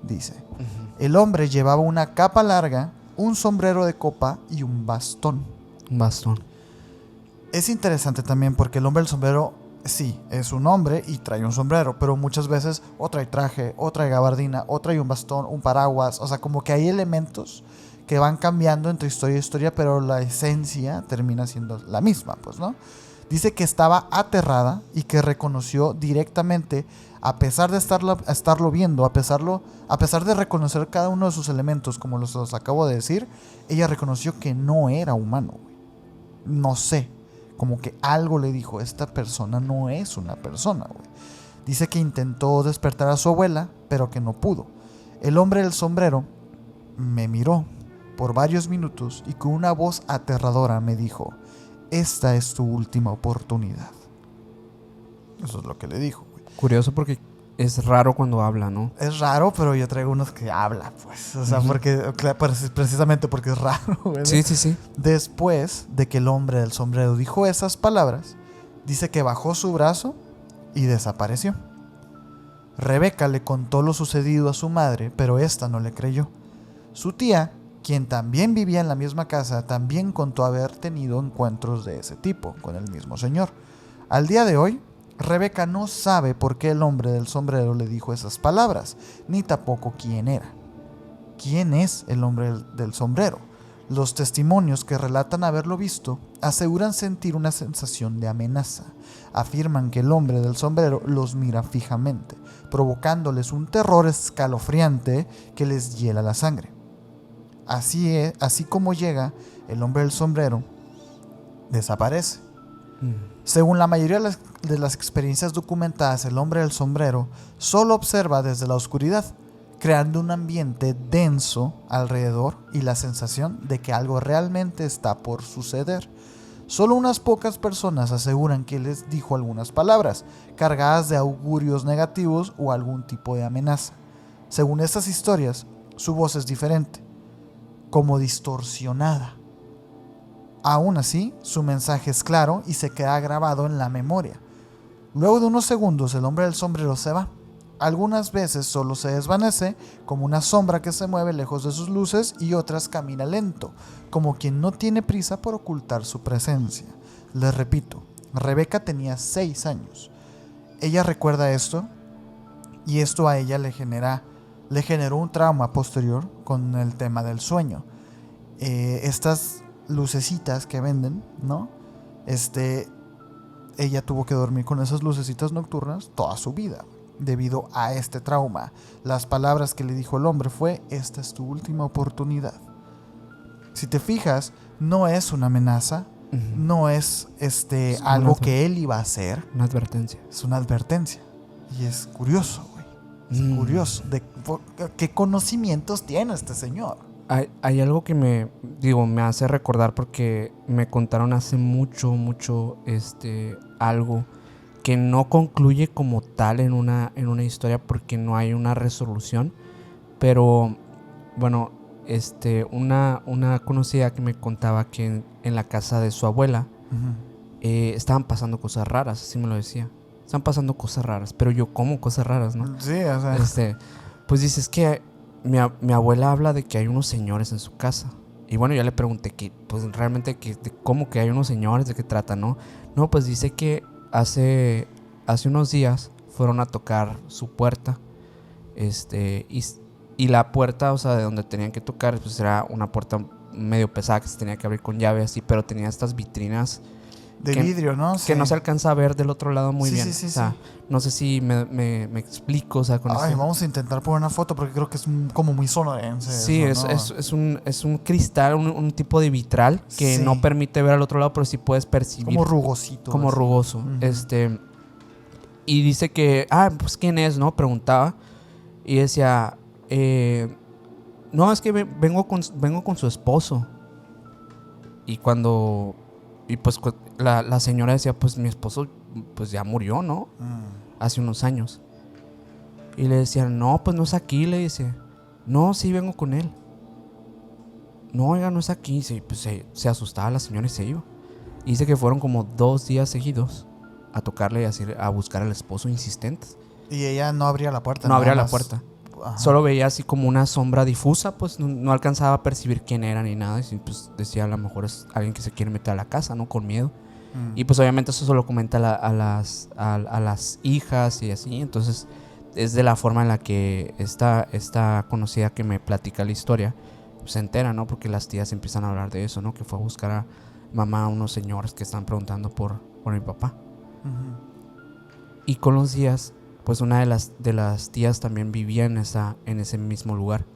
dice. El hombre llevaba una capa larga, un sombrero de copa y un bastón. Un bastón. Es interesante también porque el hombre del sombrero, sí, es un hombre y trae un sombrero, pero muchas veces o trae traje, o trae gabardina, o trae un bastón, un paraguas. O sea, como que hay elementos que van cambiando entre historia y historia, pero la esencia termina siendo la misma, pues, ¿no? Dice que estaba aterrada y que reconoció directamente, a pesar de estarlo viendo, a pesar de reconocer cada uno de sus elementos, como los acabo de decir, ella reconoció que no era humano. No sé, como que algo le dijo, esta persona no es una persona, güey. Dice que intentó despertar a su abuela, pero que no pudo. El hombre del sombrero me miró por varios minutos y con una voz aterradora me dijo: esta es tu última oportunidad. Eso es lo que le dijo, güey. Curioso porque es raro cuando habla, ¿no? Es raro, pero yo traigo unos que habla, pues. O sea, precisamente porque es raro, güey. Sí, sí, sí. Después de que el hombre del sombrero dijo esas palabras, dice que bajó su brazo y desapareció. Rebeca le contó lo sucedido a su madre, pero ésta no le creyó. Su tía, quien también vivía en la misma casa, también contó haber tenido encuentros de ese tipo con el mismo señor. Al día de hoy, Rebeca no sabe por qué el hombre del sombrero le dijo esas palabras, ni tampoco quién era. ¿Quién es el hombre del sombrero? Los testimonios que relatan haberlo visto aseguran sentir una sensación de amenaza. Afirman que el hombre del sombrero los mira fijamente, provocándoles un terror escalofriante que les hiela la sangre. Así como llega, el hombre del sombrero desaparece. Según la mayoría de las experiencias documentadas, el hombre del sombrero solo observa desde la oscuridad, creando un ambiente denso alrededor y la sensación de que algo realmente está por suceder. Solo unas pocas personas aseguran que les dijo algunas palabras, cargadas de augurios negativos o algún tipo de amenaza. Según estas historias, su voz es diferente, como distorsionada. Aún así, su mensaje es claro y se queda grabado en la memoria. Luego de unos segundos, el hombre del sombrero se va. Algunas veces solo se desvanece, como una sombra que se mueve lejos de sus luces, y otras camina lento, como quien no tiene prisa por ocultar su presencia. Les repito, Rebeca tenía 6 años. Ella recuerda esto, y esto a ella le generó un trauma posterior con el tema del sueño. Estas lucecitas que venden, ¿no? Ella tuvo que dormir con esas lucecitas nocturnas toda su vida, debido a este trauma. Las palabras que le dijo el hombre fue: esta es tu última oportunidad. Si te fijas, no es una amenaza, no es algo que él iba a hacer. Una advertencia. Es una advertencia. Y es curioso, güey. Es curioso. ¿Qué conocimientos tiene este señor? Hay algo que me hace recordar, porque me contaron hace mucho, algo que no concluye como tal en una historia porque no hay una resolución, pero bueno, una conocida que me contaba que en la casa de su abuela estaban pasando cosas raras, así me lo decía. Están pasando cosas raras, pero yo como cosas raras, ¿no? Sí, o sea. Pues dices que mi abuela habla de que hay unos señores en su casa. Y bueno, ya le pregunté que, pues realmente, ¿cómo que hay unos señores? ¿De qué trata, no? No, pues dice que hace unos días fueron a tocar su puerta. Y la puerta, o sea, de donde tenían que tocar, pues era una puerta medio pesada que se tenía que abrir con llave así, pero tenía estas vitrinas de vidrio, ¿no? Que no se alcanza a ver del otro lado muy bien. Sí, o sea, no sé si me explico, o sea, con Ay, vamos a intentar poner una foto porque creo que es como muy sonorense. Sí, eso, ¿no? es un cristal, un tipo de vitral que no permite ver al otro lado, pero sí puedes percibir. Como rugosito. Como así. rugoso. Y dice que, pues ¿quién es? ¿No? Preguntaba. Y decía, no, es que vengo con su esposo. Y pues la señora decía, pues mi esposo pues ya murió, ¿no? Hace unos años. Y le decían, no, pues no es aquí, le dice. No, sí, vengo con él. No, oiga, no es aquí. Sí, pues se asustaba la señora y se iba. Y dice que fueron como 2 días seguidos a tocarle y a buscar al esposo insistentes. Y ella no abría la puerta. No abría la puerta. Ajá. Solo veía así como una sombra difusa, pues no alcanzaba a percibir quién era ni nada. Y pues decía, a lo mejor es alguien que se quiere meter a la casa, ¿no? Con miedo. Y pues obviamente eso solo comenta a las hijas y así. Entonces es de la forma en la que esta conocida que me platica la historia pues, se entera, ¿no? Porque las tías empiezan a hablar de eso, ¿no? Que fue a buscar a mamá a unos señores que están preguntando por mi papá. Y con los días, pues una de las tías también vivía en ese mismo lugar.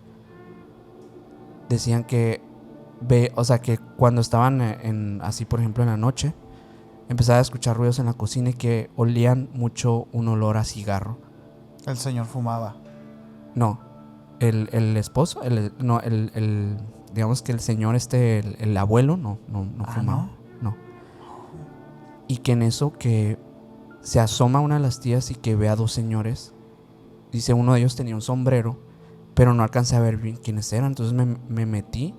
Decían que que cuando estaban así, por ejemplo, en la noche, empezaba a escuchar ruidos en la cocina y que olían mucho un olor a cigarro. El señor fumaba. No, el esposo, digamos que el señor el abuelo no fumaba. No. Y que en eso que se asoma una de las tías y que ve a 2 señores. Dice, uno de ellos tenía un sombrero, pero no alcancé a ver bien quiénes eran. Entonces me metí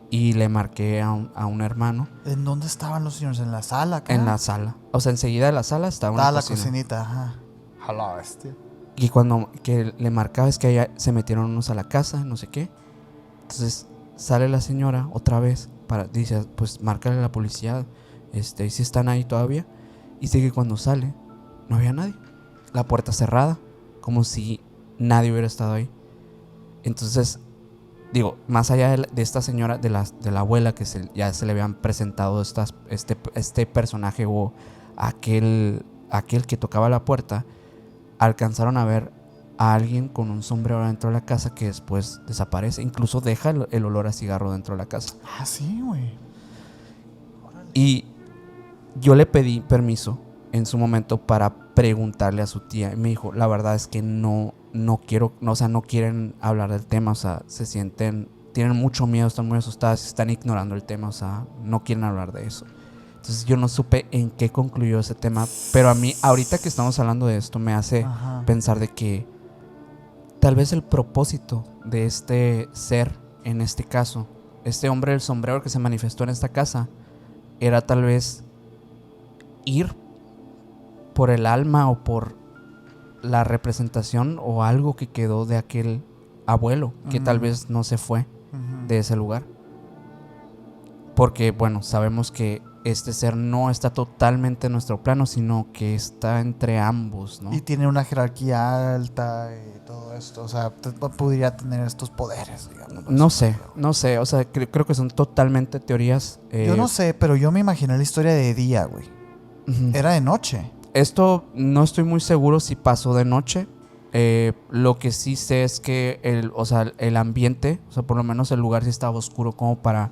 y le marqué a un hermano. ¿En dónde estaban los señores? ¿En la sala acá? En la sala. O sea, enseguida de la sala estaba una la cocinita, ajá. Jalá, Y cuando que le marcaba es que allá se metieron unos a la casa, no sé qué. Entonces sale la señora otra vez dice, pues márcale a la policía, si están ahí todavía. Y dice que cuando sale no había nadie. La puerta cerrada, como si nadie hubiera estado ahí. Entonces, digo, más allá de esta señora, de la abuela que ya se le habían presentado este personaje o aquel que tocaba la puerta, alcanzaron a ver a alguien con un sombrero dentro de la casa que después desaparece. Incluso deja el olor a cigarro dentro de la casa. Ah, sí, güey. Y yo le pedí permiso en su momento para preguntarle a su tía. Y me dijo, la verdad es que no quiero, o sea, no quieren hablar del tema. O sea, tienen mucho miedo, están muy asustadas, están ignorando el tema. O sea, no quieren hablar de eso. Entonces yo no supe en qué concluyó ese tema. Pero a mí, ahorita que estamos hablando de esto, me hace pensar de que tal vez el propósito de este ser, en este caso, este hombre del sombrero que se manifestó en esta casa, era tal vez ir por el alma o por la representación o algo que quedó de aquel abuelo que tal vez no se fue de ese lugar. Porque, bueno, sabemos que este ser no está totalmente en nuestro plano, sino que está entre ambos, ¿no? Y tiene una jerarquía alta y todo esto. O sea, podría tener estos poderes, digamos. No sé. O sea, creo que son totalmente teorías. Yo no sé, pero yo me imaginé la historia de día, güey. Era de noche. Esto no estoy muy seguro si pasó de noche. Lo que sí sé es que el ambiente, o sea, por lo menos el lugar sí estaba oscuro como para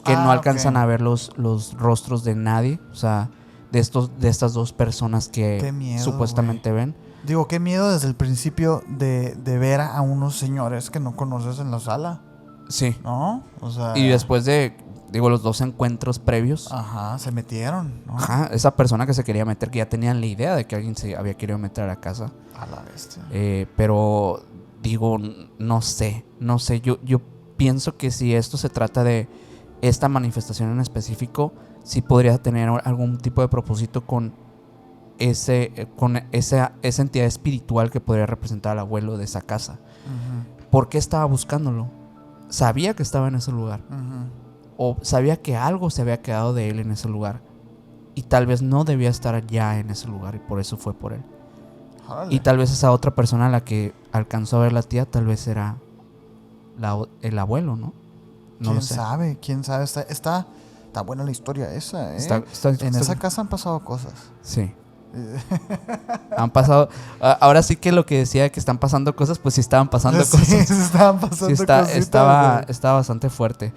que no alcanzan a ver los rostros de nadie. O sea, de estas 2 personas que miedo, supuestamente ven. Digo, qué miedo desde el principio de ver a unos señores que no conoces en la sala. Sí. ¿No? O sea... Y después de... los 2 encuentros previos. Ajá, se metieron, ¿no? Ajá, esa persona que se quería meter, que ya tenían la idea de que alguien se había querido meter a la casa. A la bestia. Pero digo, no sé. Yo pienso que si esto se trata de esta manifestación en específico, sí podría tener algún tipo de propósito con esa entidad espiritual que podría representar al abuelo de esa casa. ¿Por qué estaba buscándolo? Sabía que estaba en ese lugar. O sabía que algo se había quedado de él en ese lugar. Y tal vez no debía estar ya en ese lugar y por eso fue por él. Órale. Y tal vez esa otra persona a la que alcanzó a ver la tía, tal vez era el abuelo, ¿no? No lo sé. ¿Quién sabe? Está buena la historia esa, ¿eh? En Está- esa casa han pasado cosas. Sí. Han pasado. Ahora sí que lo que decía que están pasando cosas, pues sí estaban pasando Sí, cosas. se estaban pasando Sí, cositas, estaba güey. bastante fuerte.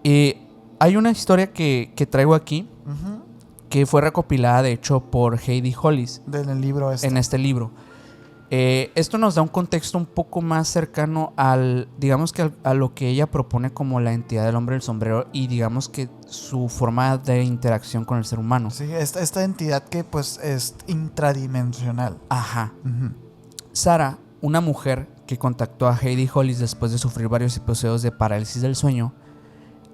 Y hay una historia que traigo aquí Ujú. que fue recopilada, de hecho, por Heidi Hollis En el libro en este libro. Esto nos da un contexto un poco más cercano digamos que a lo que ella propone como la entidad del hombre del sombrero y digamos que su forma de interacción con el ser humano. Sí, esta entidad que pues es intradimensional. Ajá. Ujú. Sara, una mujer que contactó a Heidi Hollis después de sufrir varios episodios de parálisis del sueño,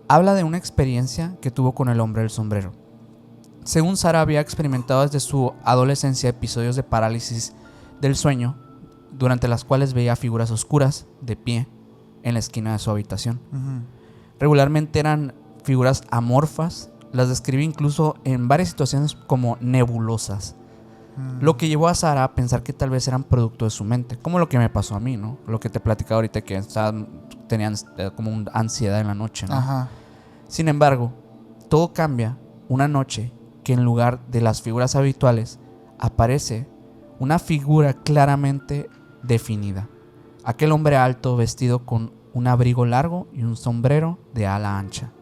habla de una experiencia que tuvo con el hombre del sombrero. Según Sara, había experimentado desde su adolescencia episodios de parálisis del sueño, durante las cuales veía figuras oscuras de pie en la esquina de su habitación. Ujú. Regularmente eran figuras amorfas, las describí incluso en varias situaciones como nebulosas, lo que llevó a Sara a pensar que tal vez eran producto de su mente, como lo que me pasó a mí, ¿no? Lo que te platicaba ahorita, que tenían como una ansiedad en la noche, ¿no? Ajá. Sin embargo, todo cambia una noche que en lugar de las figuras habituales aparece una figura claramente definida. Aquel hombre alto vestido con un abrigo largo y un sombrero de ala ancha.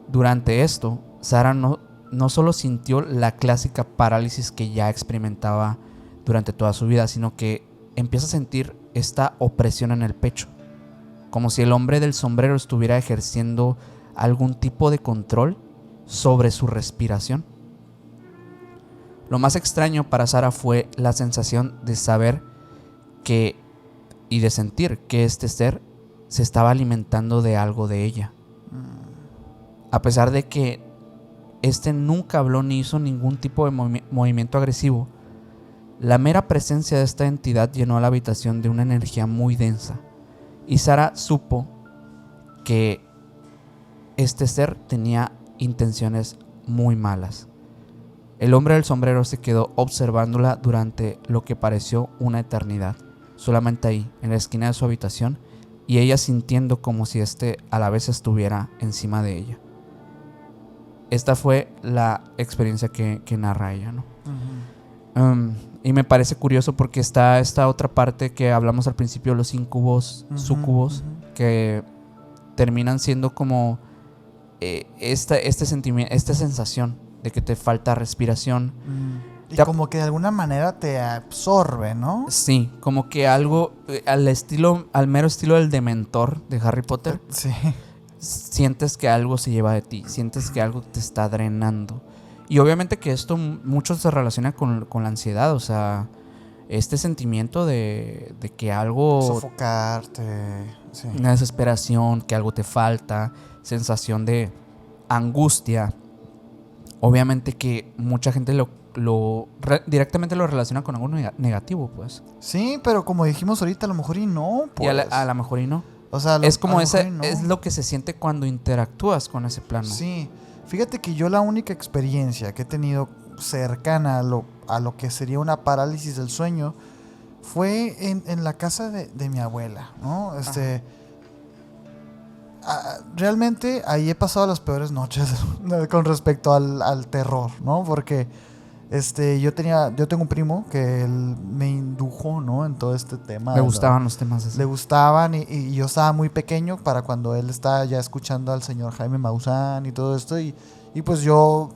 Durante esto, Sara no solo sintió la clásica parálisis que ya experimentaba durante toda su vida, sino que empieza a sentir esta opresión en el pecho, como si el hombre del sombrero estuviera ejerciendo algún tipo de control sobre su respiración. Lo más extraño para Sara fue la sensación de saber y de sentir que este ser se estaba alimentando de algo de ella. A pesar de que este nunca habló ni hizo ningún tipo de movimiento agresivo, la mera presencia de esta entidad llenó la habitación de una energía muy densa. Y Sara supo que este ser tenía intenciones muy malas. El hombre del sombrero se quedó observándola durante lo que pareció una eternidad, solamente ahí, en la esquina de su habitación, y ella sintiendo como si a la vez estuviera encima de ella. Esta fue la experiencia que narra ella, ¿no? Ujú. Y me parece curioso porque está esta otra parte que hablamos al principio, los incubos, sucubos, que terminan siendo como este sentimiento, esta sensación de que te falta respiración. Y como que de alguna manera te absorbe, ¿no? Sí, como que algo al mero estilo del Dementor de Harry Potter. Sí. Sientes que algo se lleva de ti, sientes que algo te está drenando. Y obviamente que esto mucho se relaciona con la ansiedad, o sea, este sentimiento de que algo... Sofocarte. Sí. Una desesperación, que algo te falta, sensación de angustia. Obviamente que mucha gente directamente lo relaciona con algo negativo, pues. Sí, pero como dijimos ahorita, a lo mejor y no, pues. Y a lo mejor y no. O sea, Es como ese, no. es lo que se siente cuando interactúas con ese plano. Sí, fíjate que yo la única experiencia que he tenido cercana a lo que sería una parálisis del sueño fue en la casa de mi abuela, ¿no? Realmente ahí he pasado las peores noches con respecto al terror, ¿no? Porque yo tengo un primo que él me indujo, ¿no? En todo este tema. Me gustaban los temas así. Le gustaban y yo estaba muy pequeño para cuando él estaba ya escuchando al señor Jaime Maussan y todo esto y pues yo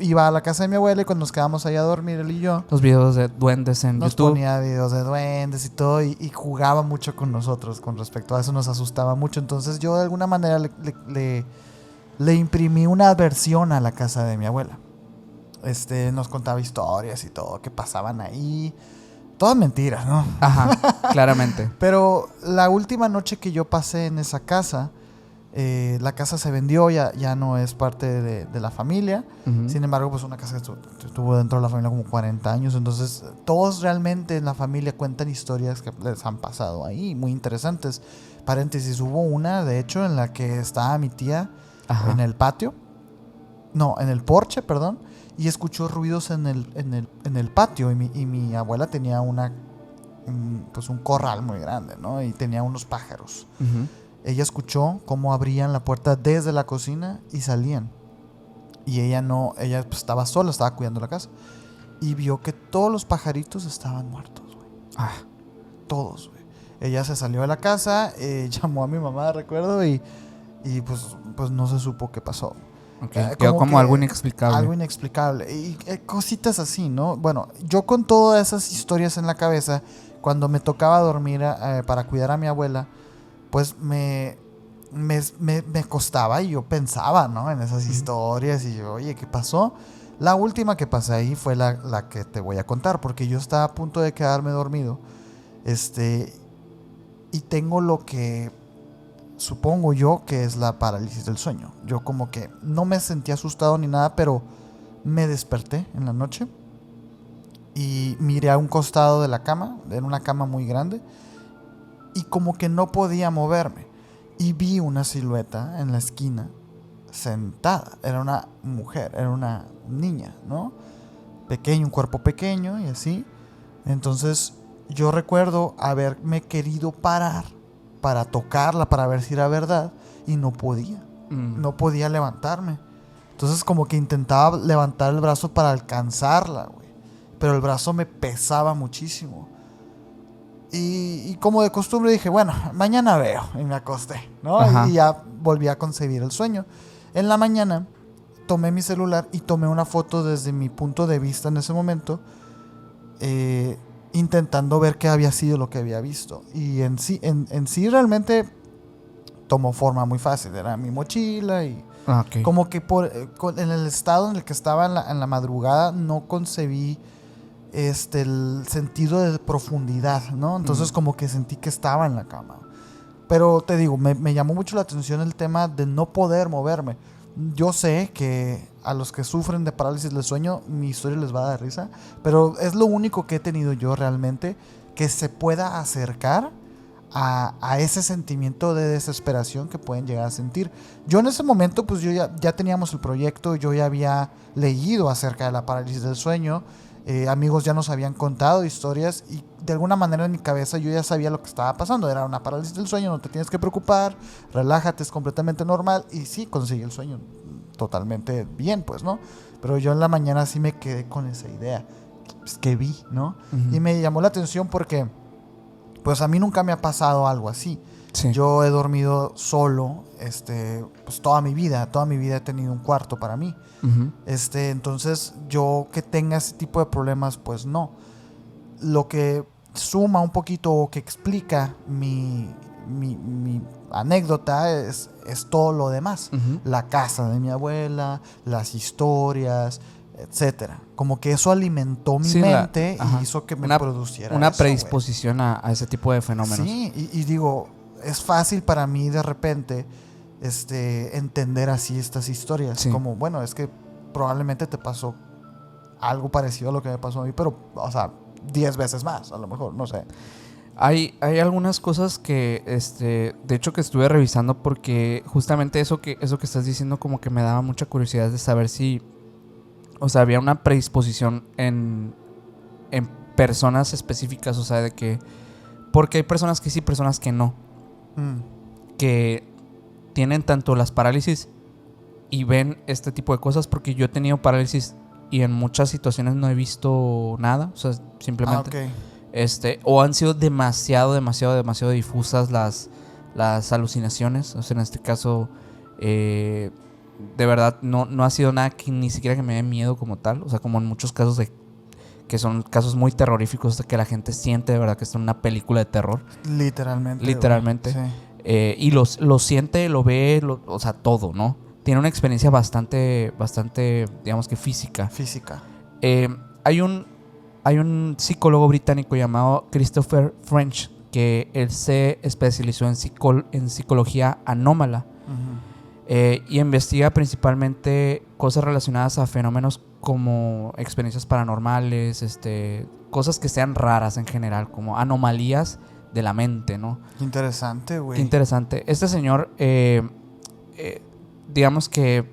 iba a la casa de mi abuela y cuando nos quedábamos ahí a dormir él y yo, Los videos de duendes en nos YouTube. ponía videos de duendes y todo y jugaba mucho con nosotros con respecto a eso, nos asustaba mucho. Entonces yo de alguna manera le imprimí una aversión a la casa de mi abuela. Nos contaba historias y todo que pasaban ahí. todas mentiras, ¿no? Ajá, claramente. Pero la última noche que yo pasé en esa casa, la casa se vendió, ya no es parte de la familia. Uh-huh. Sin embargo, pues una casa que estuvo dentro de la familia como 40 años. Entonces, todos realmente en la familia cuentan historias que les han pasado ahí, muy interesantes. Paréntesis, hubo una, de hecho, en la que estaba mi tía en el patio. No, en el porche, perdón. Y escuchó ruidos en el patio. Y mi abuela tenía un corral muy grande, ¿no? Y tenía unos pájaros. Uh-huh. Ella escuchó cómo abrían la puerta desde la cocina y salían. Y ella pues, estaba sola, estaba cuidando la casa. Y vio que todos los pajaritos estaban muertos, güey. Todos, güey. Ella se salió de la casa, llamó a mi mamá, recuerdo, y pues no se supo qué pasó. Okay. Quedó como algo inexplicable. Algo inexplicable. Y cositas así, ¿no? Bueno, yo con todas esas historias en la cabeza, cuando me tocaba dormir para cuidar a mi abuela, pues me costaba y yo pensaba, ¿no? En esas historias y yo, oye, ¿qué pasó? La última que pasé ahí fue la que te voy a contar, porque yo estaba a punto de quedarme dormido. Y tengo lo que supongo yo que es la parálisis del sueño. Yo como que no me sentí asustado ni nada, pero me desperté en la noche y miré a un costado de la cama, era una cama muy grande, y como que no podía moverme. Y vi una silueta en la esquina sentada. Era una mujer, era una niña, ¿no? Pequeño, un cuerpo pequeño y así. Entonces yo recuerdo haberme querido parar para tocarla, para ver si era verdad, y no podía. No podía levantarme. Entonces como que intentaba levantar el brazo para alcanzarla, güey. Pero el brazo me pesaba muchísimo. Y como de costumbre dije, bueno, mañana veo. Y me acosté, ¿no? Y ya volví a concebir el sueño. En la mañana tomé mi celular y tomé una foto desde mi punto de vista en ese momento, intentando ver qué había sido lo que había visto. Y en sí realmente tomó forma muy fácil. Era mi mochila y como que en el estado en el que estaba en la madrugada no concebí el sentido de profundidad, ¿no? Entonces como que sentí que estaba en la cama. Pero te digo, me llamó mucho la atención el tema de no poder moverme. Yo sé que a los que sufren de parálisis del sueño mi historia les va a dar risa, pero es lo único que he tenido yo realmente que se pueda acercar a ese sentimiento de desesperación que pueden llegar a sentir. Yo en ese momento pues yo ya teníamos el proyecto, yo ya había leído acerca de la parálisis del sueño. Amigos ya nos habían contado historias y de alguna manera en mi cabeza yo ya sabía lo que estaba pasando. Era una parálisis del sueño, no te tienes que preocupar, relájate, es completamente normal. Y sí, conseguí el sueño totalmente bien, pues, ¿no? Pero yo en la mañana sí me quedé con esa idea, pues, que vi, ¿no? Uh-huh. Y me llamó la atención porque pues a mí nunca me ha pasado algo así. Sí. Yo he dormido solo, pues toda mi vida he tenido un cuarto para mí. Uh-huh. Entonces yo que tenga ese tipo de problemas, pues no. Lo que suma un poquito o que explica mi anécdota es todo lo demás. Uh-huh. La casa de mi abuela, las historias, etcétera. Como que eso alimentó mi mente y hizo que me produciera una predisposición a ese tipo de fenómenos. Sí, y digo, es fácil para mí de repente entender así estas historias. Sí. Como, bueno, es que probablemente te pasó algo parecido a lo que me pasó a mí, pero, o sea, 10 veces más, a lo mejor, no sé. Hay algunas cosas que, de hecho, que estuve revisando porque justamente eso que estás diciendo como que me daba mucha curiosidad de saber si, o sea, había una predisposición en personas específicas, o sea, de que, porque hay personas que sí, personas que no, que tienen tanto las parálisis y ven este tipo de cosas, porque yo he tenido parálisis y en muchas situaciones no he visto nada, o sea, simplemente o han sido demasiado difusas las alucinaciones, o sea, en este caso de verdad no ha sido nada que ni siquiera que me dé miedo como tal, o sea, como en muchos casos que son casos muy terroríficos, de que la gente siente de verdad que está en una película de terror. Literalmente. Sí. Y lo siente, lo ve, o sea, todo, ¿no? Tiene una experiencia bastante, digamos que física. Física. Hay un hay un psicólogo británico llamado Christopher French, que él se especializó en psicología anómala. Y investiga principalmente cosas relacionadas a fenómenos como experiencias paranormales, cosas que sean raras en general, como anomalías de la mente, ¿no? Qué interesante, güey. Qué interesante. Este señor, digamos que,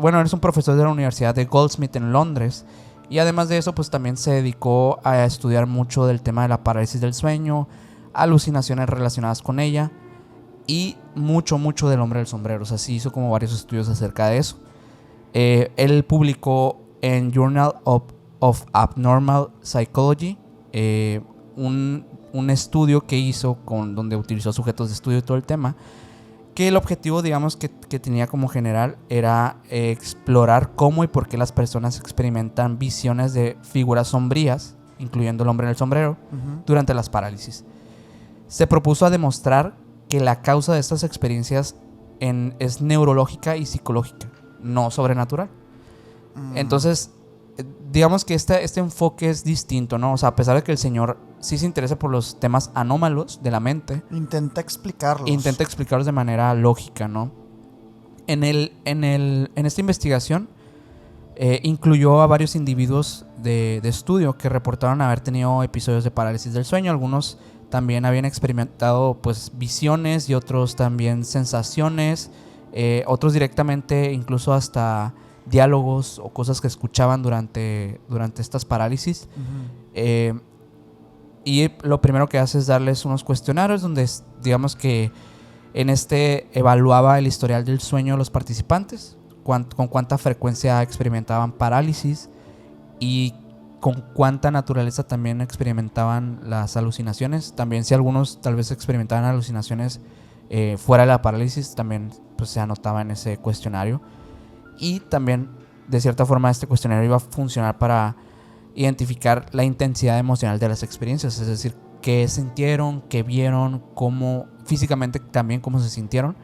bueno, él es un profesor de la Universidad de Goldsmith en Londres, y además de eso, pues también se dedicó a estudiar mucho del tema de la parálisis del sueño, alucinaciones relacionadas con ella, y mucho del hombre del sombrero. O sea, sí hizo como varios estudios acerca de eso. Él publicó en Journal of Abnormal Psychology un estudio que hizo donde utilizó sujetos de estudio y todo el tema, que el objetivo, digamos, que tenía como general era explorar cómo y por qué las personas experimentan visiones de figuras sombrías, incluyendo el hombre en el sombrero, durante las parálisis. Se propuso a demostrar que la causa de estas experiencias es neurológica y psicológica, no sobrenatural. Entonces, digamos que este enfoque es distinto, ¿no? O sea, a pesar de que el señor sí se interesa por los temas anómalos de la mente, intenta explicarlos de manera lógica, ¿no? En esta investigación incluyó a varios individuos de estudio que reportaron haber tenido episodios de parálisis del sueño. Algunos también habían experimentado, pues, visiones, y otros también sensaciones, otros directamente incluso hasta diálogos o cosas que escuchaban durante estas parálisis. Y lo primero que hace es darles unos cuestionarios donde, digamos que en evaluaba el historial del sueño de los participantes, con cuánta frecuencia experimentaban parálisis y con cuánta naturaleza también experimentaban las alucinaciones. También si algunos tal vez experimentaban alucinaciones fuera de la parálisis, también pues se anotaba en ese cuestionario. Y también, de cierta forma, este cuestionario iba a funcionar para identificar la intensidad emocional de las experiencias, es decir, qué sintieron, qué vieron, cómo físicamente también cómo se sintieron.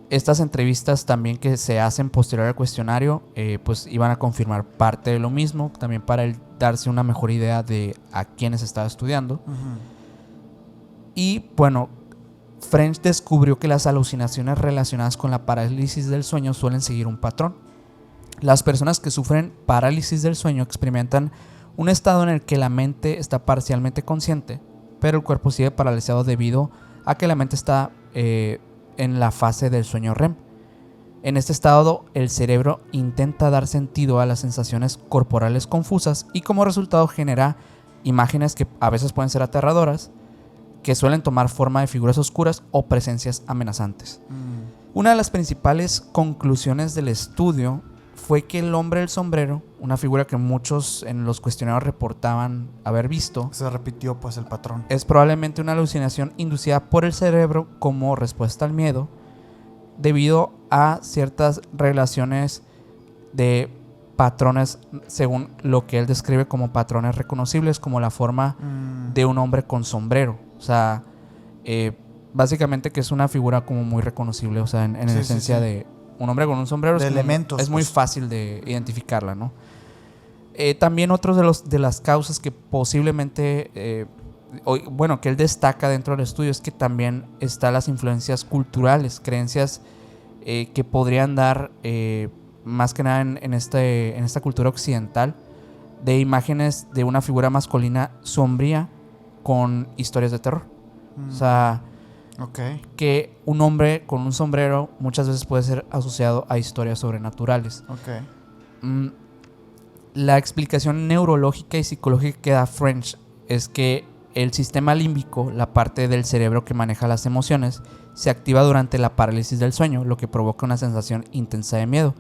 Estas entrevistas también que se hacen posterior al cuestionario, pues iban a confirmar parte de lo mismo, también para darse una mejor idea de a quiénes estaba estudiando. Y bueno, French descubrió que las alucinaciones relacionadas con la parálisis del sueño suelen seguir un patrón. Las personas que sufren parálisis del sueño experimentan un estado en el que la mente está parcialmente consciente, pero el cuerpo sigue paralizado debido a que la mente está en la fase del sueño REM. En este estado, el cerebro intenta dar sentido a las sensaciones corporales confusas y como resultado genera imágenes que a veces pueden ser aterradoras, que suelen tomar forma de figuras oscuras o presencias amenazantes. Una de las principales conclusiones del estudio fue que el hombre del sombrero, una figura que muchos en los cuestionarios reportaban haber visto, se repitió pues el patrón. Es probablemente una alucinación inducida por el cerebro como respuesta al miedo, debido a ciertas relaciones de patrones, según lo que él describe como patrones reconocibles, como la forma de un hombre con sombrero. O sea, básicamente que es una figura como muy reconocible, o sea, en esencia de un hombre con un sombrero. De elementos. Es muy fácil de identificarla, ¿no? También otros de las causas que posiblemente, que él destaca dentro del estudio es que también están las influencias culturales, creencias que podrían dar, más que nada en esta cultura occidental, de imágenes de una figura masculina sombría con historias de terror. O sea, que un hombre con un sombrero muchas veces puede ser asociado a historias sobrenaturales. La explicación neurológica y psicológica que da French es que el sistema límbico, la parte del cerebro que maneja las emociones, se activa durante la parálisis del sueño, lo que provoca una sensación intensa de miedo.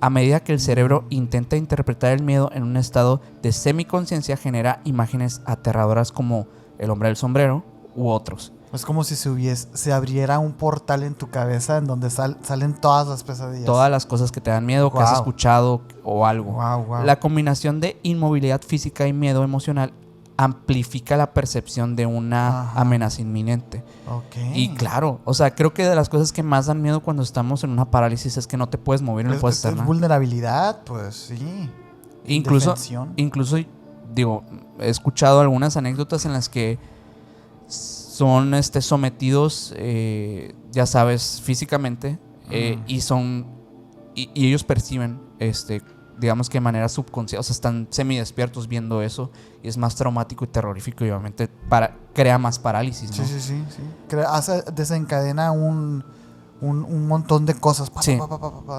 A medida que el cerebro intenta interpretar el miedo en un estado de semiconciencia, genera imágenes aterradoras como el hombre del sombrero u otros. Es como si se abriera un portal en tu cabeza en donde salen todas las pesadillas. Todas las cosas que te dan miedo, que has escuchado o algo. La combinación de inmovilidad física y miedo emocional amplifica la percepción de una amenaza inminente. Y claro, o sea, creo que de las cosas que más dan miedo cuando estamos en una parálisis es que no te puedes mover y no puedes hacer nada. Vulnerabilidad, pues sí. Incluso, digo, he escuchado algunas anécdotas en las que son sometidos, ya sabes, físicamente, y ellos perciben, digamos que de manera subconsciente, o sea, están semidespiertos viendo eso, y es más traumático y terrorífico, y obviamente crea más parálisis, ¿no? Sí. Desencadena un montón de cosas. Sí.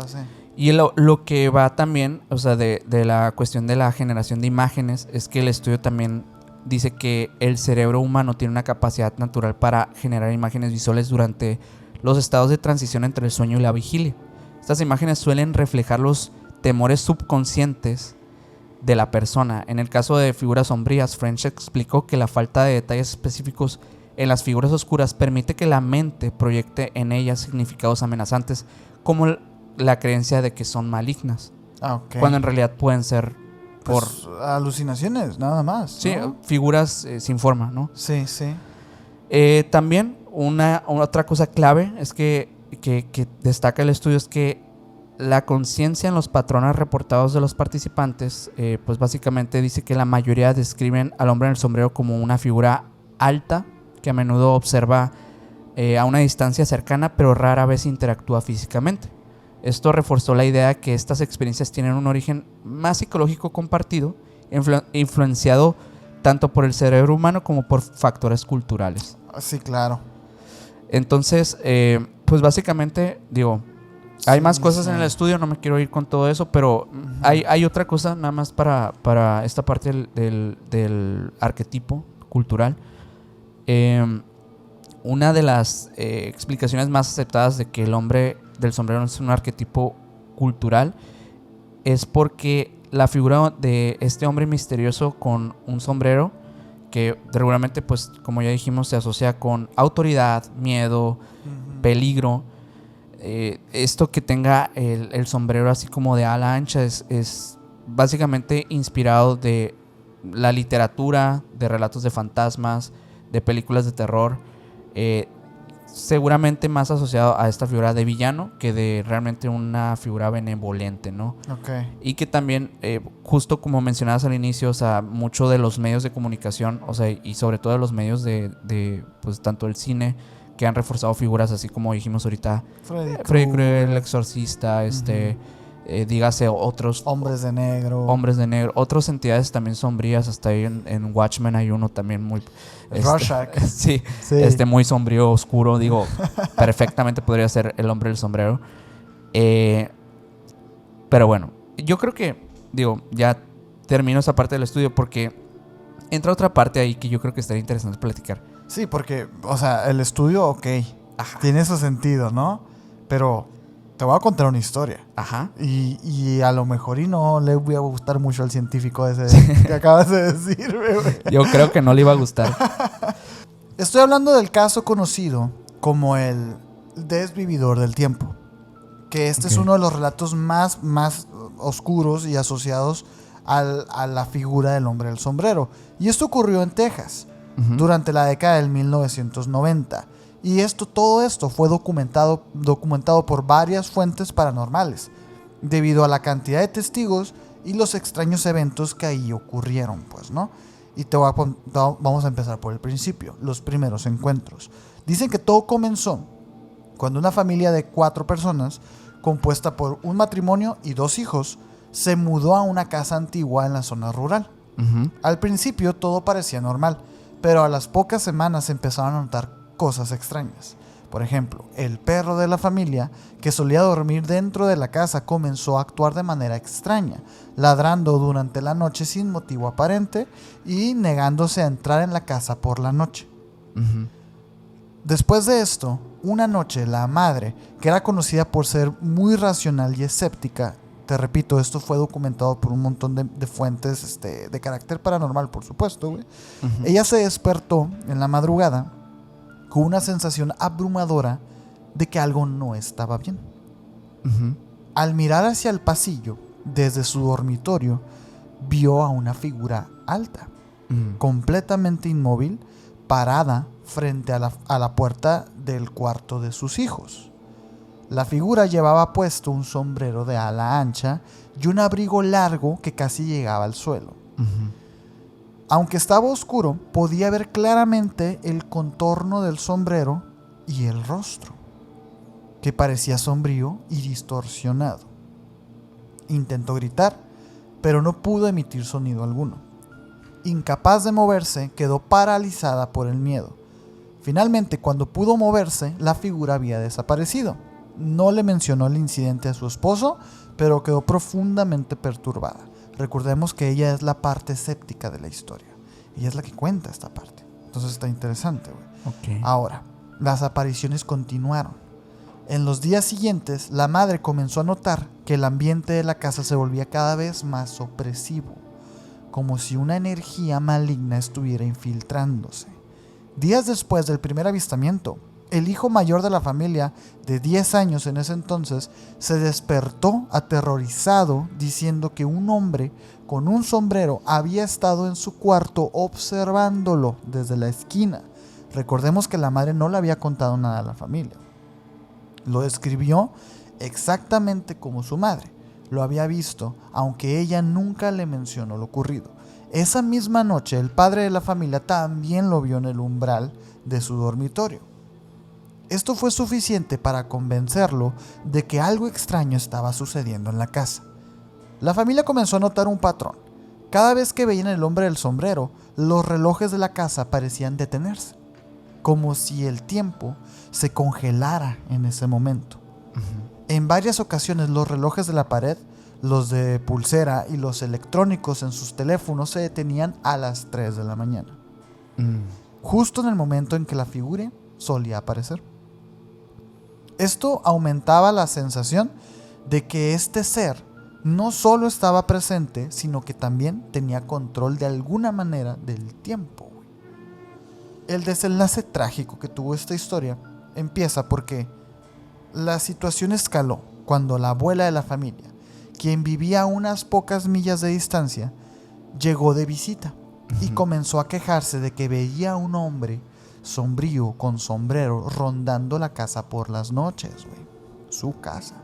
Sí. Y lo que va también, o sea, de la cuestión de la generación de imágenes, es que el estudio también dice que el cerebro humano tiene una capacidad natural para generar imágenes visuales durante los estados de transición entre el sueño y la vigilia. Estas imágenes suelen reflejar los temores subconscientes de la persona. En el caso de figuras sombrías, French explicó que la falta de detalles específicos en las figuras oscuras permite que la mente proyecte en ellas significados amenazantes, como la creencia de que son malignas, cuando en realidad pueden ser pues, alucinaciones, nada más, ¿no? Sí, figuras sin forma, ¿no? Sí. También otra cosa clave es que destaca el estudio es que la conciencia en los patrones reportados de los participantes, pues básicamente dice que la mayoría describen al hombre en el sombrero como una figura alta que a menudo observa a una distancia cercana, pero rara vez interactúa físicamente. Esto reforzó la idea de que estas experiencias tienen un origen más psicológico compartido, influenciado tanto por el cerebro humano como por factores culturales. Sí, claro. Entonces, pues básicamente, digo, hay más cosas en el estudio, no me quiero ir con todo eso, pero hay otra cosa nada más para esta parte del arquetipo cultural. Una de las explicaciones más aceptadas de que el hombre del sombrero no es un arquetipo cultural es porque la figura de este hombre misterioso con un sombrero, que regularmente, pues como ya dijimos, se asocia con autoridad, miedo, peligro. Esto que tenga el sombrero así como de ala ancha es básicamente inspirado de la literatura, de relatos de fantasmas, de películas de terror, seguramente más asociado a esta figura de villano que de realmente una figura benevolente, ¿no? Y que también, justo como mencionabas al inicio, o sea, mucho de los medios de comunicación, o sea, y sobre todo de los medios de pues tanto el cine, que han reforzado figuras así como dijimos ahorita, Freddy Krueger, el exorcista, dígase otros hombres de negro, otras entidades también sombrías. Hasta ahí en Watchmen hay uno también muy Rorschach. sí, muy sombrío, oscuro. Digo, perfectamente podría ser el hombre del sombrero. Pero bueno, yo creo que, digo, ya termino esa parte del estudio porque entra otra parte ahí que yo creo que estaría interesante platicar. Sí, porque, o sea, el estudio, ok, tiene su sentido, ¿no? Pero te voy a contar una historia. Ajá. Y a lo mejor y no le voy a gustar mucho al científico ese que acabas de decir, güey. Yo creo que no le iba a gustar. Estoy hablando del caso conocido como el desvividor del tiempo. Que este es uno de los relatos más oscuros y asociados a la figura del hombre del sombrero. Y esto ocurrió en Texas durante la década del 1990. Y todo esto fue documentado por varias fuentes paranormales, debido a la cantidad de testigos y los extraños eventos que ahí ocurrieron, pues, ¿no? Y vamos a empezar por el principio, los primeros encuentros. Dicen que todo comenzó cuando una familia de 4 personas, compuesta por un matrimonio y 2 hijos, se mudó a una casa antigua en la zona rural. Al principio todo parecía normal, pero a las pocas semanas se empezaron a notar cosas extrañas. Por ejemplo, el perro de la familia, que solía dormir dentro de la casa, comenzó a actuar de manera extraña, ladrando durante la noche sin motivo aparente y negándose a entrar en la casa por la noche. Después de esto, una noche la madre, que era conocida por ser muy racional y escéptica, te repito, esto fue documentado por un montón de fuentes de carácter paranormal, por supuesto, güey. Ella se despertó en la madrugada con una sensación abrumadora de que algo no estaba bien. Al mirar hacia el pasillo, desde su dormitorio, vio a una figura alta, completamente inmóvil, parada frente a la puerta del cuarto de sus hijos. La figura llevaba puesto un sombrero de ala ancha y un abrigo largo que casi llegaba al suelo. Aunque estaba oscuro, podía ver claramente el contorno del sombrero y el rostro, que parecía sombrío y distorsionado. Intentó gritar, pero no pudo emitir sonido alguno. Incapaz de moverse, quedó paralizada por el miedo. Finalmente, cuando pudo moverse, la figura había desaparecido. No le mencionó el incidente a su esposo, pero quedó profundamente perturbada. Recordemos que ella es la parte escéptica de la historia. Ella es la que cuenta esta parte. Entonces está interesante, güey. Okay. Ahora, las apariciones continuaron. En los días siguientes, la madre comenzó a notar que el ambiente de la casa se volvía cada vez más opresivo, como si una energía maligna estuviera infiltrándose. Días después del primer avistamiento, el hijo mayor de la familia, de 10 años en ese entonces, se despertó aterrorizado diciendo que un hombre con un sombrero había estado en su cuarto observándolo desde la esquina. Recordemos que la madre no le había contado nada a la familia. Lo describió exactamente como su madre lo había visto, aunque ella nunca le mencionó lo ocurrido. Esa misma noche, el padre de la familia también lo vio en el umbral de su dormitorio. Esto fue suficiente para convencerlo de que algo extraño estaba sucediendo en la casa. La familia comenzó a notar un patrón. Cada vez que veían el hombre del sombrero, los relojes de la casa parecían detenerse, como si el tiempo se congelara en ese momento. En varias ocasiones los relojes de la pared, los de pulsera y los electrónicos en sus teléfonos se detenían a las 3 de la mañana. Justo en el momento en que la figura solía aparecer. Esto aumentaba la sensación de que este ser no solo estaba presente, sino que también tenía control de alguna manera del tiempo. El desenlace trágico que tuvo esta historia empieza porque la situación escaló cuando la abuela de la familia, quien vivía a unas pocas millas de distancia, llegó de visita y comenzó a quejarse de que veía a un hombre sombrío con sombrero rondando la casa por las noches, güey. Su casa.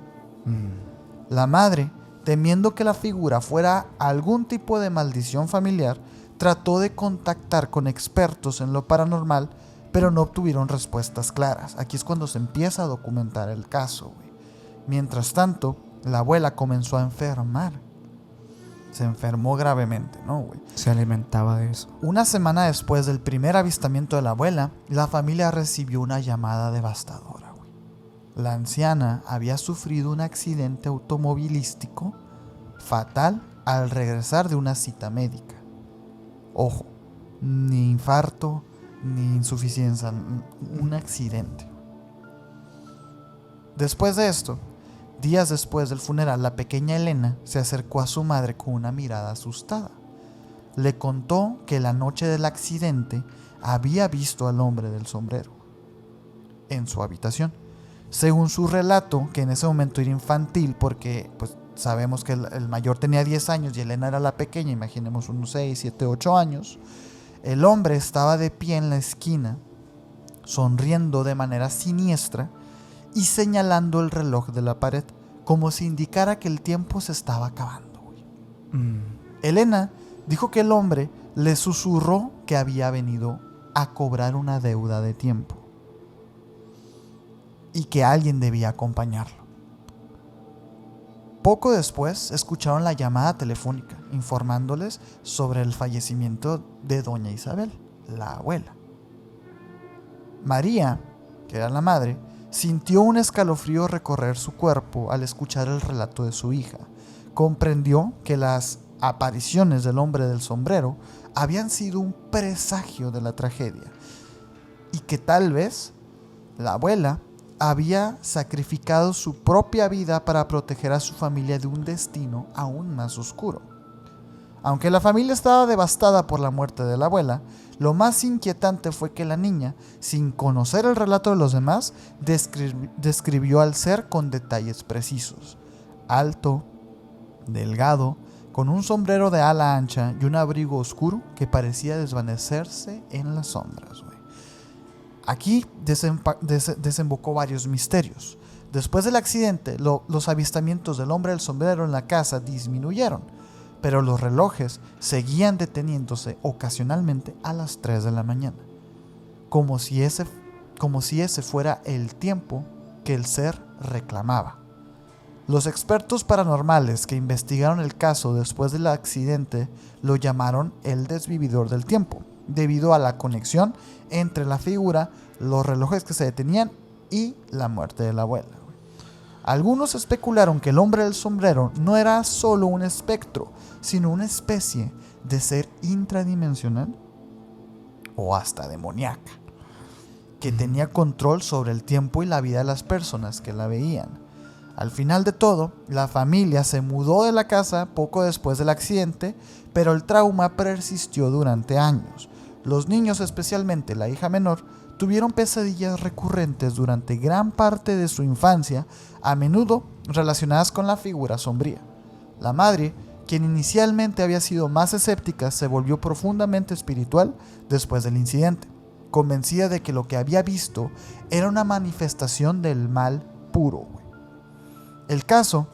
La madre, temiendo que la figura fuera algún tipo de maldición familiar, trató de contactar con expertos en lo paranormal, pero no obtuvieron respuestas claras. Aquí es cuando se empieza a documentar el caso, güey. Mientras tanto, la abuela comenzó a enfermar. Se enfermó gravemente, ¿no, güey? Se alimentaba de eso. Una semana después del primer avistamiento de la abuela, la familia recibió una llamada devastadora, güey. La anciana había sufrido un accidente automovilístico fatal al regresar de una cita médica. Ojo, ni infarto, ni insuficiencia, un accidente. Después de esto, días después del funeral, la pequeña Elena se acercó a su madre con una mirada asustada. Le contó que la noche del accidente había visto al hombre del sombrero en su habitación. Según su relato, que en ese momento era infantil porque pues sabemos que el mayor tenía 10 años y Elena era la pequeña, imaginemos unos 6, 7, 8 años, el hombre estaba de pie en la esquina, sonriendo de manera siniestra y señalando el reloj de la pared, como si indicara que el tiempo se estaba acabando. Elena dijo que el hombre le susurró que había venido a cobrar una deuda de tiempo y que alguien debía acompañarlo. Poco después escucharon la llamada telefónica informándoles sobre el fallecimiento de doña Isabel, la abuela. María, que era la madre, sintió un escalofrío recorrer su cuerpo al escuchar el relato de su hija. Comprendió que las apariciones del hombre del sombrero habían sido un presagio de la tragedia y que tal vez la abuela había sacrificado su propia vida para proteger a su familia de un destino aún más oscuro. Aunque la familia estaba devastada por la muerte de la abuela, lo más inquietante fue que la niña, sin conocer el relato de los demás, describió al ser con detalles precisos. Alto, delgado, con un sombrero de ala ancha y un abrigo oscuro que parecía desvanecerse en las sombras. Aquí desembocó varios misterios. Después del accidente, los avistamientos del hombre del sombrero en la casa disminuyeron, pero los relojes seguían deteniéndose ocasionalmente a las 3 de la mañana, como si ese fuera el tiempo que el ser reclamaba. Los expertos paranormales que investigaron el caso después del accidente lo llamaron el desvividor del tiempo, debido a la conexión entre la figura, los relojes que se detenían y la muerte de la abuela. Algunos especularon que el hombre del sombrero no era solo un espectro, sino una especie de ser intradimensional o hasta demoníaca, que tenía control sobre el tiempo y la vida de las personas que la veían. Al final de todo, la familia se mudó de la casa poco después del accidente, pero el trauma persistió durante años. Los niños, especialmente la hija menor, tuvieron pesadillas recurrentes durante gran parte de su infancia, a menudo relacionadas con la figura sombría. La madre, quien inicialmente había sido más escéptica, se volvió profundamente espiritual después del incidente, convencida de que lo que había visto era una manifestación del mal puro. El caso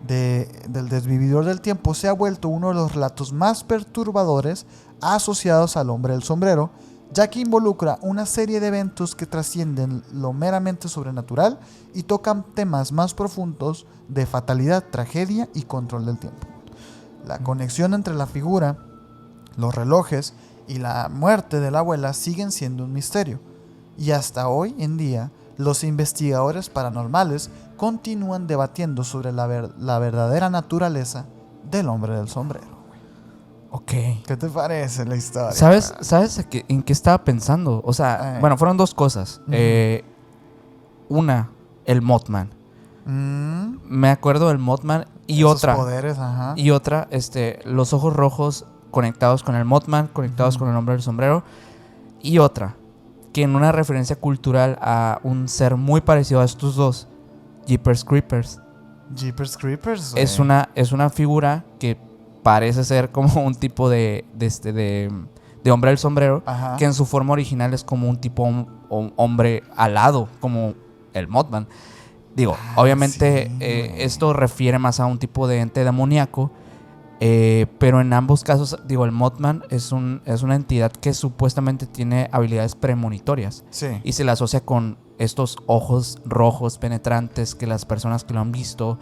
del desvividor del tiempo se ha vuelto uno de los relatos más perturbadores asociados al hombre del sombrero, ya que involucra una serie de eventos que trascienden lo meramente sobrenatural y tocan temas más profundos de fatalidad, tragedia y control del tiempo. La conexión entre la figura, los relojes y la muerte de la abuela siguen siendo un misterio, y hasta hoy en día los investigadores paranormales continúan debatiendo sobre la verdadera naturaleza del hombre del sombrero. Ok. ¿Qué te parece la historia? ¿Sabes en qué estaba pensando? O sea, bueno, fueron dos cosas. Una, el Mothman. Me acuerdo del Mothman y esos otra. Poderes, ajá. Y otra, los ojos rojos conectados con el Mothman, conectados con el hombre del sombrero. Y otra, que en una referencia cultural a un ser muy parecido a estos dos, Jeepers Creepers. Jeepers Creepers. Es una figura que parece ser como un tipo de hombre del sombrero, ajá, que en su forma original es como un tipo hombre alado, como el Mothman. Digo, obviamente sí, esto refiere más a un tipo de ente demoníaco, pero en ambos casos, digo, el Mothman es una entidad que supuestamente tiene habilidades premonitorias. Sí. Y se le asocia con estos ojos rojos penetrantes que las personas que lo han visto,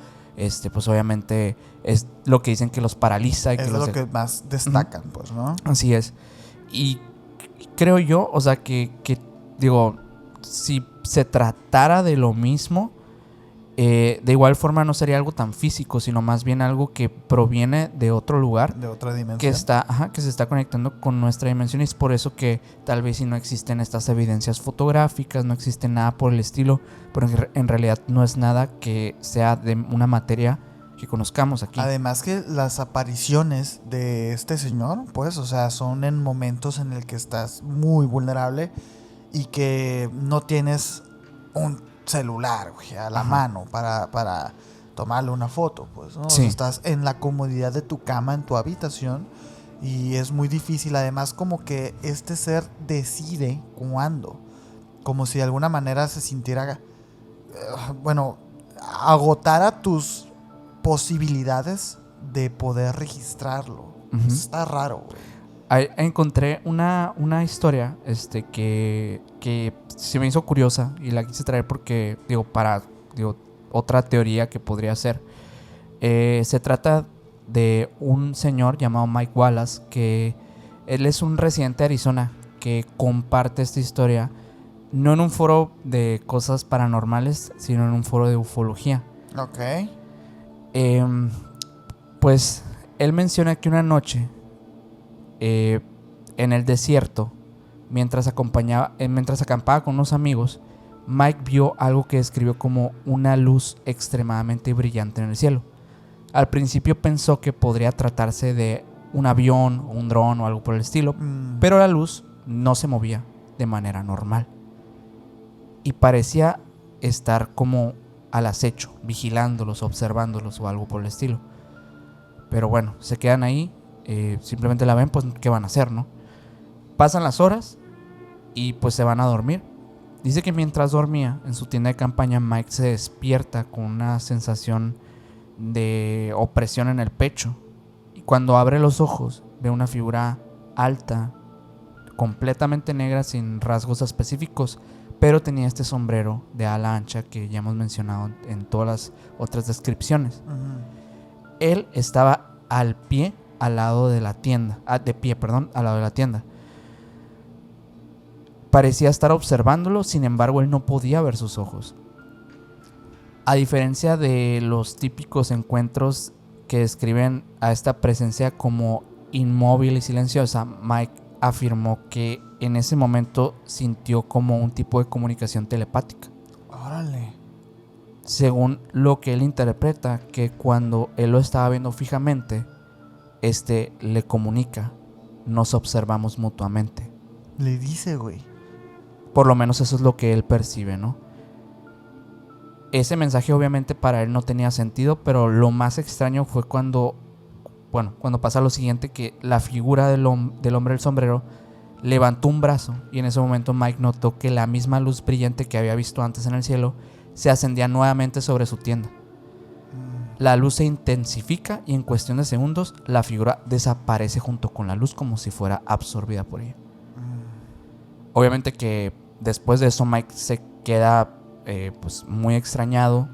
pues obviamente es lo que dicen que los paraliza. Y es que lo que más destacan, pues, ¿no? Así es. Y creo yo, o sea, que digo, si se tratara de lo mismo, de igual forma no sería algo tan físico, sino más bien algo que proviene de otro lugar, de otra dimensión, que se está conectando con nuestra dimensión. Y es por eso que tal vez si no existen estas evidencias fotográficas, no existe nada por el estilo, pero en realidad no es nada que sea de una materia que conozcamos aquí. Además que las apariciones de este señor, pues, o sea, son en momentos en el que estás muy vulnerable y que no tienes un celular, güey, a la mano para tomarle una foto, pues, ¿no? Sí. O sea, estás en la comodidad de tu cama, en tu habitación, y es muy difícil. Además, como que este ser decide cuándo, como si de alguna manera se sintiera, agotara tus posibilidades de poder registrarlo. Está raro, güey. Encontré una historia que se me hizo curiosa y la quise traer porque, para otra teoría que podría ser. Se trata de un señor llamado Mike Wallace, que él es un residente de Arizona que comparte esta historia, no en un foro de cosas paranormales, sino en un foro de ufología. Ok. Pues él menciona que una noche, en el desierto, mientras acampaba con unos amigos, Mike vio algo que describió como una luz extremadamente brillante en el cielo. Al principio pensó que podría tratarse de un avión o un dron o algo por el estilo, pero la luz no se movía de manera normal y parecía estar como al acecho, vigilándolos, observándolos o algo por el estilo. Pero bueno, se quedan ahí, simplemente la ven, pues ¿qué van a hacer, no? Pasan las horas y pues se van a dormir. Dice que mientras dormía en su tienda de campaña, Mike se despierta con una sensación de opresión en el pecho. Y cuando abre los ojos, ve una figura alta, completamente negra, sin rasgos específicos, pero tenía este sombrero de ala ancha que ya hemos mencionado en todas las otras descripciones. Él estaba al lado de la tienda. Al lado de la tienda. Parecía estar observándolo, sin embargo, él no podía ver sus ojos. A diferencia de los típicos encuentros que describen a esta presencia como inmóvil y silenciosa, Mike afirmó que en ese momento sintió como un tipo de comunicación telepática. ¡Órale! Según lo que él interpreta, que cuando él lo estaba viendo fijamente, le comunica: nos observamos mutuamente. Le dice, güey. Por lo menos eso es lo que él percibe, ¿no? Ese mensaje obviamente para él no tenía sentido, pero lo más extraño fue cuando pasa lo siguiente, que la figura del hombre del sombrero levantó un brazo y en ese momento Mike notó que la misma luz brillante que había visto antes en el cielo se ascendía nuevamente sobre su tienda. La luz se intensifica y en cuestión de segundos la figura desaparece junto con la luz como si fuera absorbida por ella. Obviamente que después de eso Mike se queda pues muy extrañado,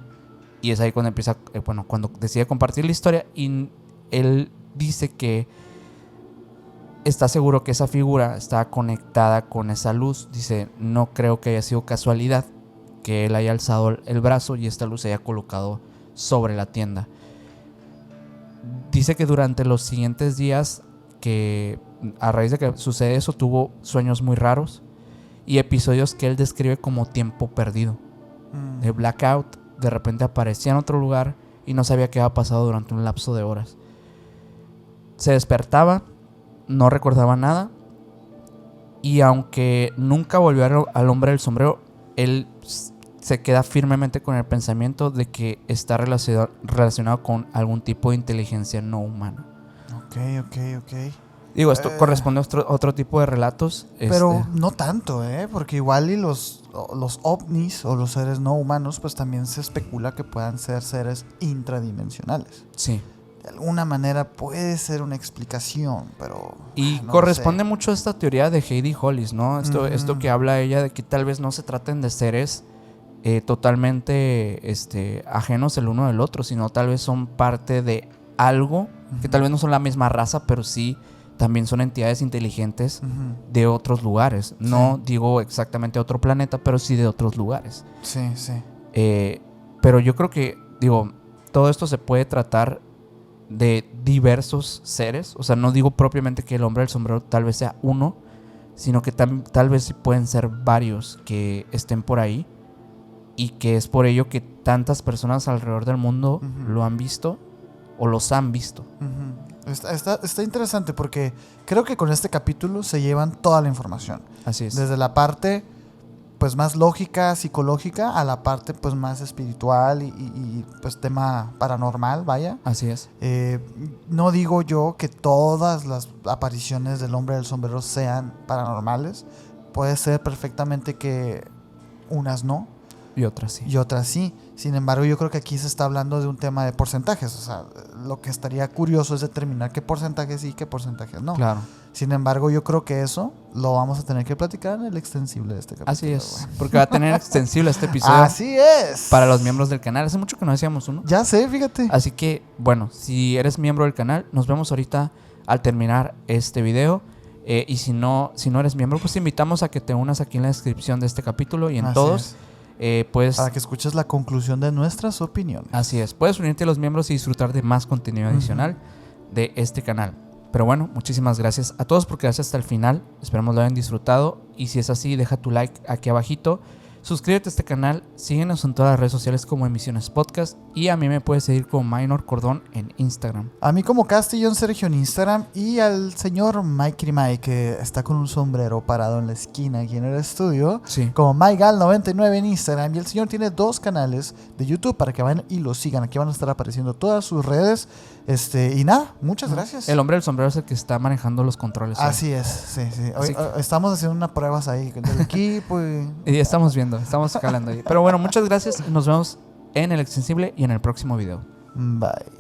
y es ahí cuando empieza, cuando decide compartir la historia, y él dice que está seguro que esa figura está conectada con esa luz. Dice: no creo que haya sido casualidad que él haya alzado el brazo y esta luz se haya colocado sobre la tienda. Dice que durante los siguientes días, que a raíz de que sucede eso, tuvo sueños muy raros y episodios que él describe como tiempo perdido. De blackout, de repente aparecía en otro lugar y no sabía qué había pasado durante un lapso de horas. Se despertaba, no recordaba nada, y aunque nunca volvió al hombre del sombrero, él se queda firmemente con el pensamiento de que está relacionado con algún tipo de inteligencia no humana. Ok. Digo, esto corresponde a otro tipo de relatos. Pero no tanto, porque igual y los ovnis o los seres no humanos, pues también se especula que puedan ser seres intradimensionales. Sí. De alguna manera puede ser una explicación, pero... Y no corresponde sé. mucho a esta teoría de Heidi Hollis, ¿no? Esto que habla ella de que tal vez no se traten de seres totalmente ajenos el uno del otro, sino tal vez son parte de algo, que tal vez no son la misma raza, pero sí también son entidades inteligentes de otros lugares. No digo exactamente otro planeta, pero sí de otros lugares. Sí. Pero yo creo que, todo esto se puede tratar de diversos seres. O sea, no digo propiamente que el hombre del sombrero tal vez sea uno, sino que tal vez pueden ser varios que estén por ahí, y que es por ello que tantas personas alrededor del mundo lo han visto o los han visto. Está interesante porque creo que con este capítulo se llevan toda la información. Así es. Desde la parte pues más lógica, psicológica, a la parte pues más espiritual y pues tema paranormal, vaya. Así es. No digo yo que todas las apariciones del hombre del sombrero sean paranormales. Puede ser perfectamente que unas no. Y otras sí. Y otras sí. Sin embargo, yo creo que aquí se está hablando de un tema de porcentajes. O sea, lo que estaría curioso es determinar qué porcentajes sí y qué porcentajes no. Claro. Sin embargo, yo creo que eso lo vamos a tener que platicar en el extensible de este capítulo. Así es. Porque va a tener extensible este episodio. Así es. Para los miembros del canal. Hace mucho que no hacíamos uno. Ya sé, fíjate. Así que, si eres miembro del canal, nos vemos ahorita al terminar este video. Y si no eres miembro, pues te invitamos a que te unas aquí en la descripción de este capítulo y en Así todos. Para que escuches la conclusión de nuestras opiniones. Así es. Puedes unirte a los miembros y disfrutar de más contenido adicional de este canal. Pero bueno, muchísimas gracias a todos por quedarse hasta el final. Esperamos lo hayan disfrutado. Y si es así, deja tu like aquí abajito. Suscríbete a este canal, síguenos en todas las redes sociales como Emisiones Podcast y a mí me puedes seguir como Minor Cordón en Instagram. A mí como Castillón Sergio en Instagram y al señor Mike Mike que está con un sombrero parado en la esquina aquí en el estudio, Sí. como MyGal99 en Instagram. Y el señor tiene 2 canales de YouTube para que vayan y lo sigan. Aquí van a estar apareciendo todas sus redes. Y nada, muchas gracias. El hombre del sombrero es el que está manejando los controles. Así es, sí. Así Hoy, estamos haciendo unas pruebas ahí del equipo Y estamos viendo, estamos escalando ahí. Pero bueno, muchas gracias. Nos vemos en el extensible y en el próximo video. Bye.